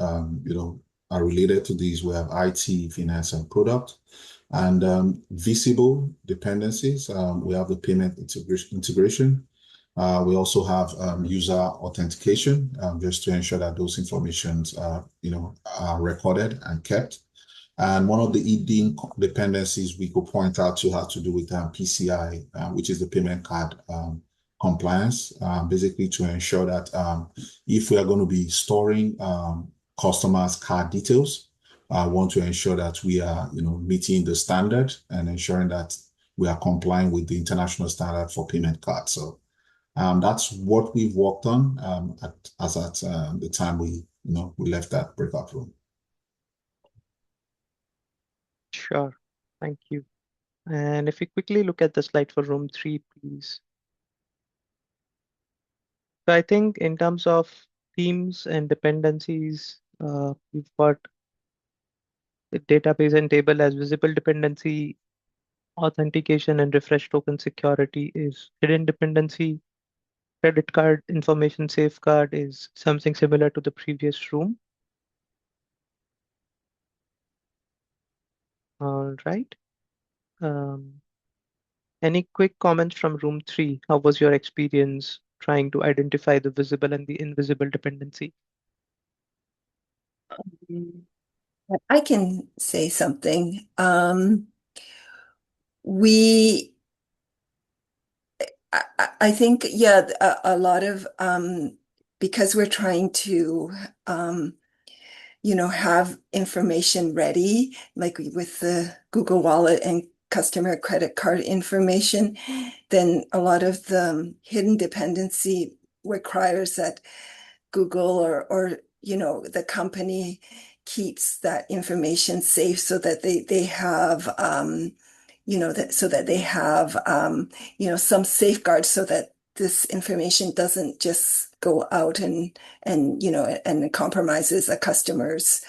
are related to these. We have IT, finance, and product. And visible dependencies, we have the payment integration. We also have user authentication, just to ensure that those informations are recorded and kept. And one of the hidden dependencies we could point out to have to do with PCI, which is the payment card compliance, basically to ensure that if we are going to be storing customers' card details, I want to ensure that we are, meeting the standard and ensuring that we are complying with the international standard for payment cards. So that's what we've worked on at the time we left that breakout room. Sure. Thank you. And if we quickly look at the slide for room 3, please. So I think in terms of themes and dependencies, we've got the database and table as visible dependency, authentication and refresh token security is hidden dependency, credit card information safeguard is something similar to the previous room. All right. Any quick comments from room 3? How was your experience trying to identify the visible and the invisible dependency? I can say something. I think, a lot of, because we're trying to, have information ready, like with the Google Wallet and customer credit card information, then a lot of the hidden dependency requires that Google or the company keeps that information safe so that they have some safeguards so that this information doesn't just go out and compromises a customer's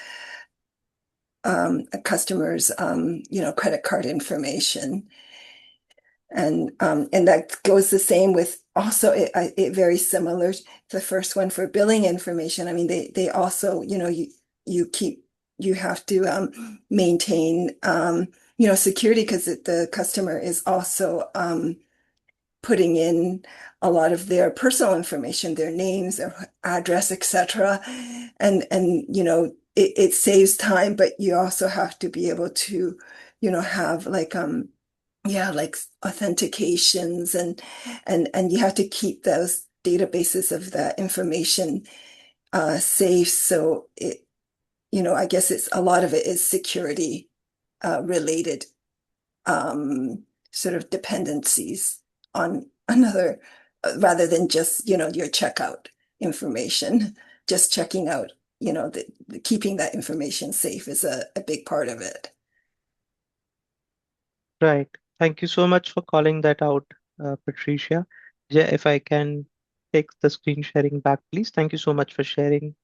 credit card information. And that goes the same with also it very similar to the first one for billing information. I mean, they also, you have to maintain, security because the customer is also putting in a lot of their personal information, their names, their address, etc. And it saves time, but you also have to be able to, have like authentications and you have to keep those databases of that information safe. So I guess it's a lot of it is security related sort of dependencies on another rather than just your checkout information, just checking out keeping that information safe is a big part of it. Right. Thank you so much for calling that out, Patricia. Yeah, if I can take the screen sharing back, please. Thank you so much for sharing.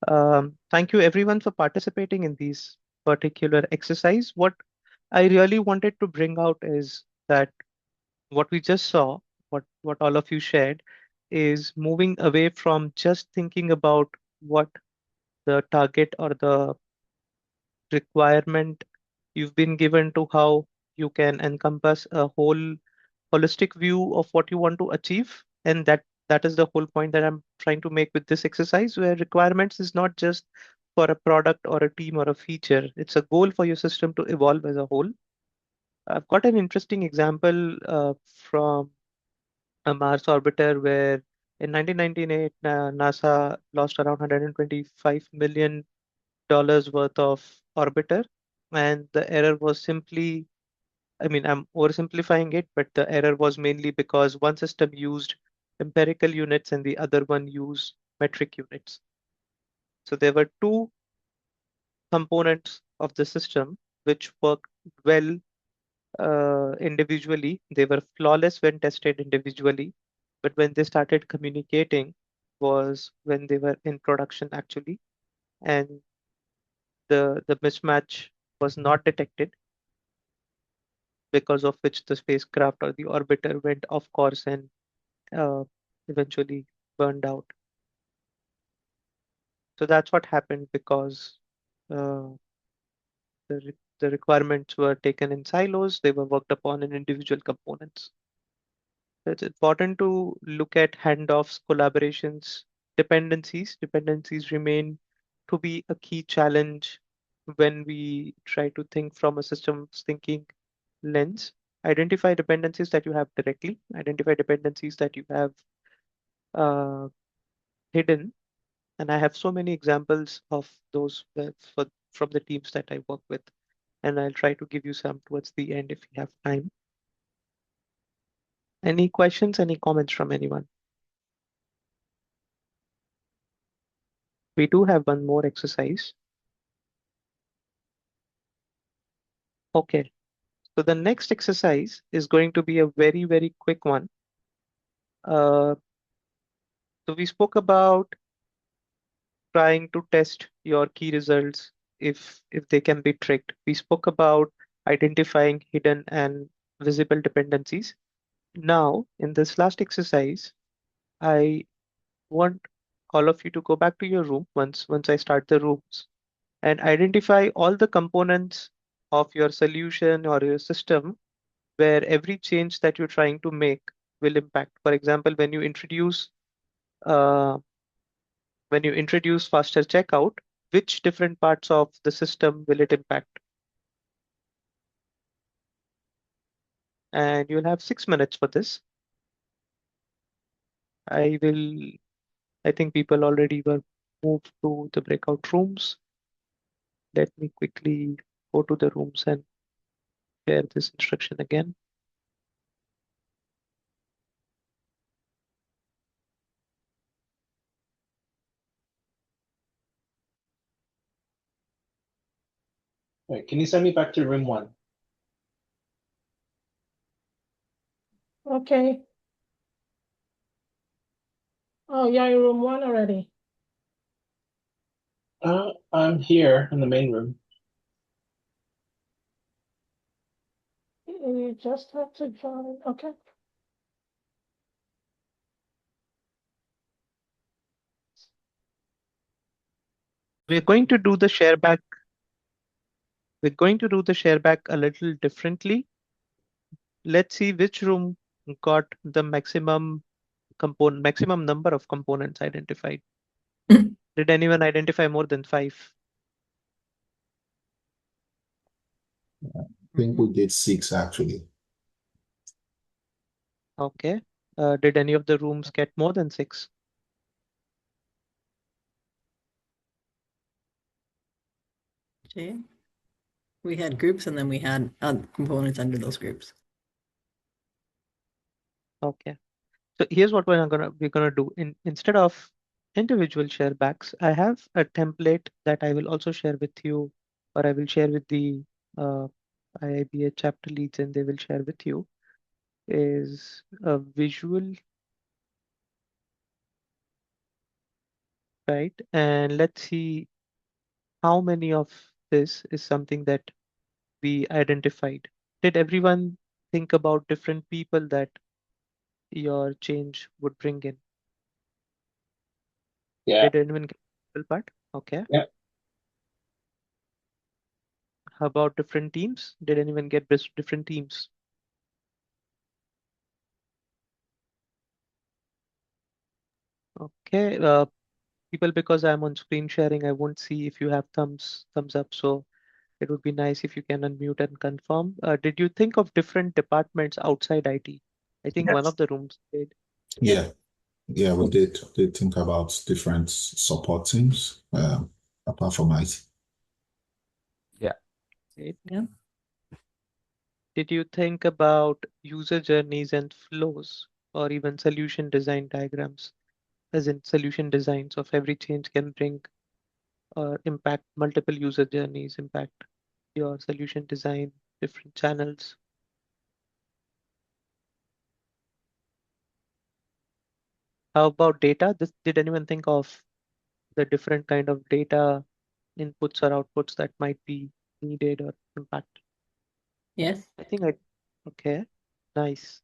Thank you everyone for participating in these particular exercise. What I really wanted to bring out is that what we just saw, what all of you shared, is moving away from just thinking about what the target or the requirement you've been given to how you can encompass a whole holistic view of what you want to achieve. And that is the whole point that I'm trying to make with this exercise, where requirements is not just for a product or a team or a feature. It's a goal for your system to evolve as a whole. I've got an interesting example from a Mars orbiter where in 1998, NASA lost around $125 million worth of orbiter. And the error was simply, I mean, I'm oversimplifying it, but the error was mainly because one system used empirical units and the other one used metric units. So there were two components of the system which worked well individually. They were flawless when tested individually, but when they started communicating was when they were in production actually, and the mismatch was not detected, because of which the spacecraft or the orbiter went off course and uh, eventually burned out. So that's what happened because uh, the requirements were taken in silos, they were worked upon in individual components. So it's important to look at handoffs, collaborations, dependencies. Dependencies remain to be a key challenge when we try to think from a systems thinking lens. Identify dependencies that you have directly, identify dependencies that you have uh, hidden. And I have so many examples of those from the teams that I work with. And I'll try to give you some towards the end if we have time. Any questions, any comments from anyone? We do have one more exercise. Okay, so the next exercise is going to be a very, very quick one. So we spoke about trying to test your key results if they can be tricked. We spoke about identifying hidden and visible dependencies. Now, in this last exercise, I want all of you to go back to your room once I start the rooms and identify all the components of your solution or your system where every change that you're trying to make will impact. For example, uh, when you introduce faster checkout, which different parts of the system will it impact? And you'll have 6 minutes for this. I think people already were moved to the breakout rooms. Let me quickly go to the rooms and share this instruction again. Wait, can you send me back to room 1? Okay. Oh, you're in room 1 already. I'm here in the main room. You just have to join. Okay. We're going to do the share back. We're going to do the share back a little differently. Let's see which room got the maximum number of components identified. Did anyone identify more than 5? I think we did 6 actually. Okay. Did any of the rooms get more than 6? Okay. We had groups and then we had components under those groups. Okay. So here's what we're gonna do. Instead of individual share backs. I have a template that I will also share with you, or I will share with the IIBA chapter leads, and they will share with you, is a visual, right? And let's see how many of this is something that we identified. Did everyone think about different people that your change would bring in? Yeah. Did anyone get the people part? Okay. Yeah. How about different teams? Did anyone get different teams? Okay. People, because I'm on screen sharing, I won't see if you have thumbs up. So it would be nice if you can unmute and confirm. Did you think of different departments outside IT? I think one Yes. of the rooms did. Yeah, yeah, we did think about different support teams apart from IT. Yeah. Right. Yeah. Did you think about user journeys and flows, or even solution design diagrams, as in solution designs of every change can bring or impact multiple user journeys, impact your solution design, different channels? How about data? Did anyone think of the different kind of data inputs or outputs that might be needed or impact? Yes. Okay, nice.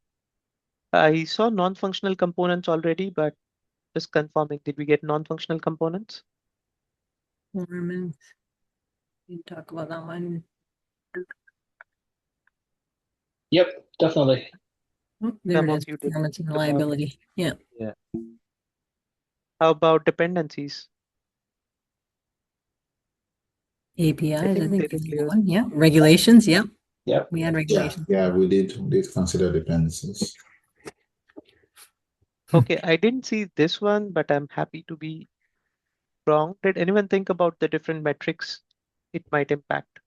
I saw non-functional components already, but just confirming, did we get non-functional components? Performance. You talk about that one. Yep, definitely. Oh, there Some it of is. you did Performance and think about it. reliability. Yeah. Yeah. How about dependencies? APIs, I think think very is the clear. one. Yeah. Regulations. Yeah. Yep. We had Yeah, regulations. yeah, we did consider dependencies. Okay, I didn't see this one, but I'm happy to be wrong. Did anyone think about the different metrics it might impact?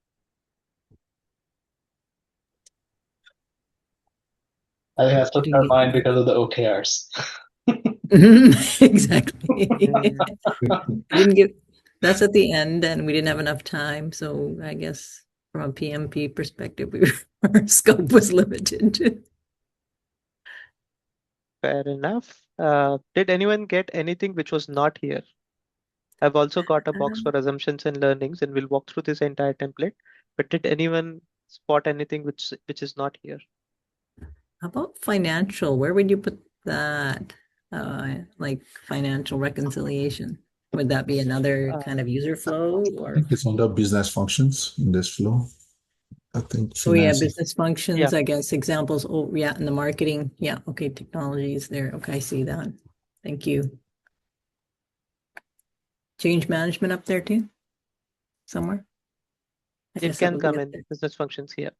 I think that's took our Didn't mind because of the OKRs. Exactly. Mm, We didn't get, that's at the end, and we didn't have enough time. So I guess from a PMP perspective, our scope was limited. fair enough. Did anyone get anything which was not here? I've also got a box for assumptions and learnings, and we'll walk through this entire template. But did anyone spot anything which is not here? How about financial? Where would you put that? Like financial reconciliation? Would that be another kind of user flow I or? think it's under business functions in this flow. I think Oh yeah, finance. business functions, Yeah. I guess, examples. Oh yeah, in the marketing. Yeah, okay, technologies there. Okay, I see that. Thank you. Change management up there too? Somewhere? I It guess that can would be come up in there. business functions here.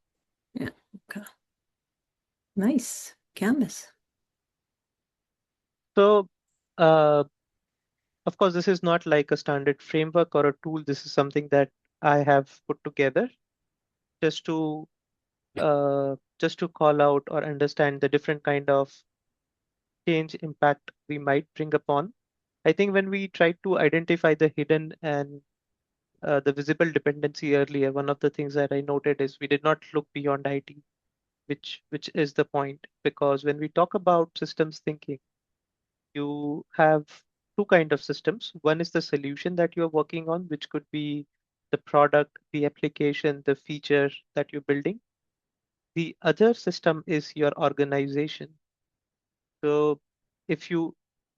Yeah, okay. Nice. Canvas. So, of course, this is not like a standard framework or a tool. This is something that I have put together just to call out or understand the different kind of change impact we might bring upon. I think when we tried to identify the hidden and the visible dependency earlier, one of the things that I noted is we did not look beyond IT, which is the point. Because when we talk about systems thinking, you have two kind of systems. One is the solution that you're working on, which could be the product, the application, the feature that you're building. The other system is your organization. So if you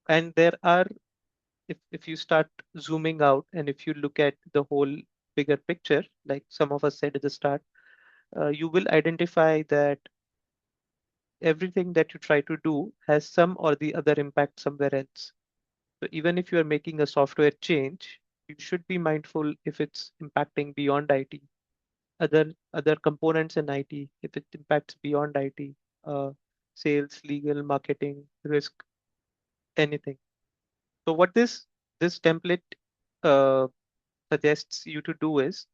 and there are if you start zooming out and if you look at the whole bigger picture, like some of us said at the start, you will identify that everything that you try to do has some or the other impact somewhere else. So even if you are making a software change, you should be mindful if it's impacting beyond IT, other components in IT, if it impacts beyond IT, sales, legal, marketing, risk, anything. So what this template uh, suggests you to do is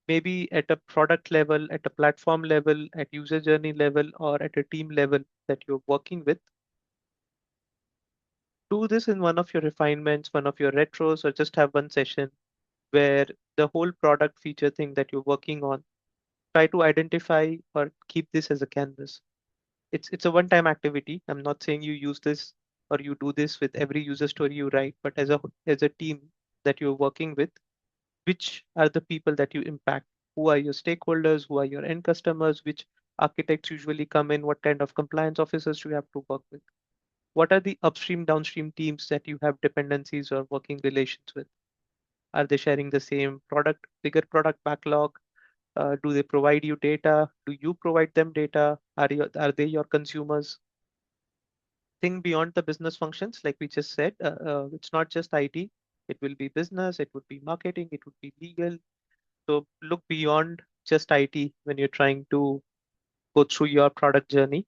maybe at a product level, at a platform level, at user journey level, or at a team level that you're working with, do this in one of your refinements, one of your retros, or just have one session where the whole product feature thing that you're working on, try to identify or keep this as a canvas. It's a one-time activity. I'm not saying you use this or you do this with every user story you write, but as a team that you're working with, which are the people that you impact? Who are your stakeholders? Who are your end customers? Which architects usually come in? What kind of compliance officers do you have to work with? What are the upstream, downstream teams that you have dependencies or working relations with? Are they sharing the same product, bigger product backlog? Do they provide you data? Do you provide them data? Are they your consumers? Think beyond the business functions, like we just said. It's not just IT. It will be business. It would be marketing. It would be legal. So look beyond just IT when you're trying to go through your product journey.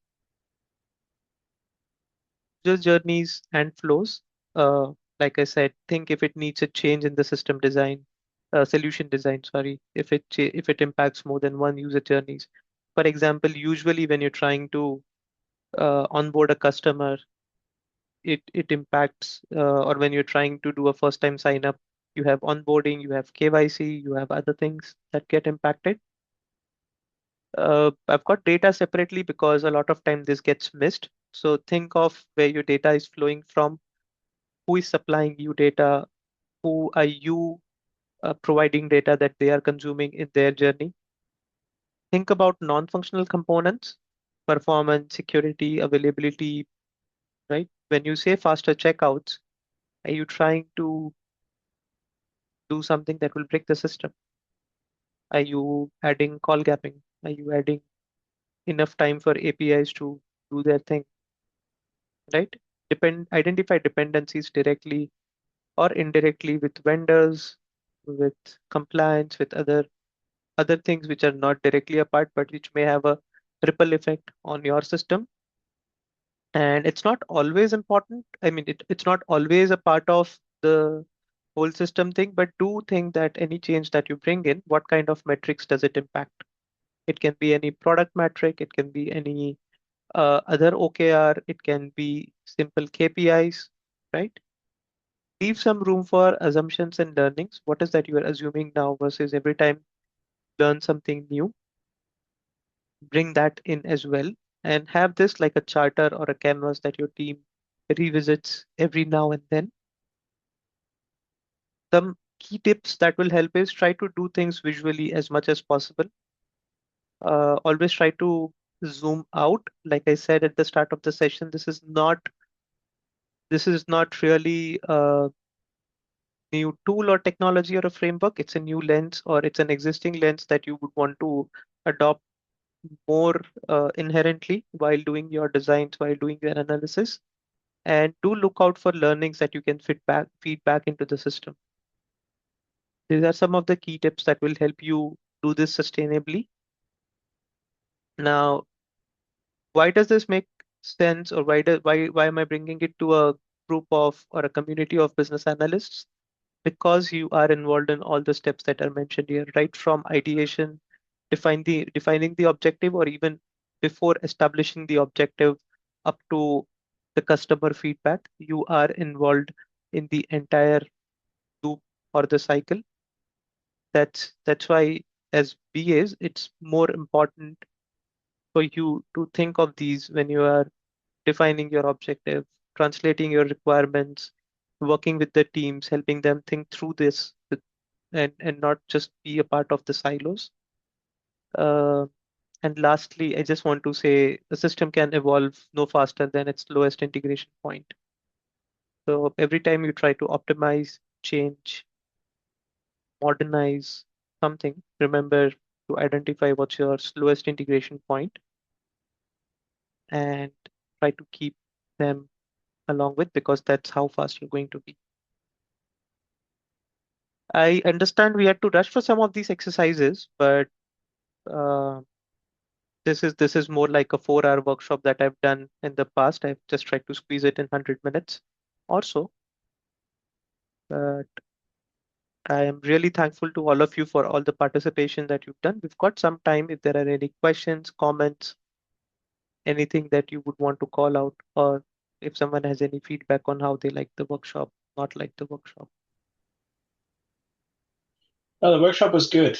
Just journeys and flows. Like I said, think if it needs a change in the system design, solution design, sorry, if it impacts more than one user journeys. For example, usually when you're trying to onboard a customer, it impacts, or when you're trying to do a first time sign up, you have onboarding, you have KYC, you have other things that get impacted. I've got data separately because a lot of time this gets missed. So think of where your data is flowing from, who is supplying you data, who are you providing data that they are consuming in their journey. Think about non-functional components, performance, security, availability, right? When you say faster checkouts, are you trying to do something that will break the system? Are you adding call gapping? Are you adding enough time for APIs to do their thing, right? Identify dependencies directly or indirectly with vendors, with compliance, with other things which are not directly a part, but which may have a ripple effect on your system. And it's not always important. I mean, it's not always a part of the whole system thing, but do think that any change that you bring in, what kind of metrics does it impact? It can be any product metric, it can be any other OKR, it can be simple KPIs, right? Leave some room for assumptions and learnings. What is that you are assuming now versus every time learn something new? Bring that in as well and have this like a charter or a canvas that your team revisits every now and then. Some key tips that will help is try to do things visually as much as possible. Always try to zoom out. Like I said at the start of the session, this is not really a new tool or technology or a framework. It's a new lens or it's an existing lens that you would want to adopt more inherently while doing your designs, while doing your analysis. And do look out for learnings that you can feed back into the system. These are some of the key tips that will help you do this sustainably. Now, why does this make sense, or why am I bringing it to a group of or a community of business analysts? Because you are involved in all the steps that are mentioned here, right from ideation, defining the objective, or even before establishing the objective up to the customer feedback, you are involved in the entire loop or the cycle. That's why as BAs, it's more important for you to think of these when you are defining your objective, translating your requirements, working with the teams, helping them think through this and not just be a part of the silos. Uh, and lastly, I just want to say the system can evolve no faster than its lowest integration point. So every time you try to optimize, change, modernize something, remember to identify what's your slowest integration point and try to keep them along with, because that's how fast you're going to be. I understand we had to rush for some of these exercises, but uh, this is more like a 4-hour workshop that I've done in the past. I've just tried to squeeze it in 100 minutes or so. But I am really thankful to all of you for all the participation that you've done. We've got some time if there are any questions, comments, anything that you would want to call out, or if someone has any feedback on how they like the workshop, not like the workshop. Oh, the workshop was good.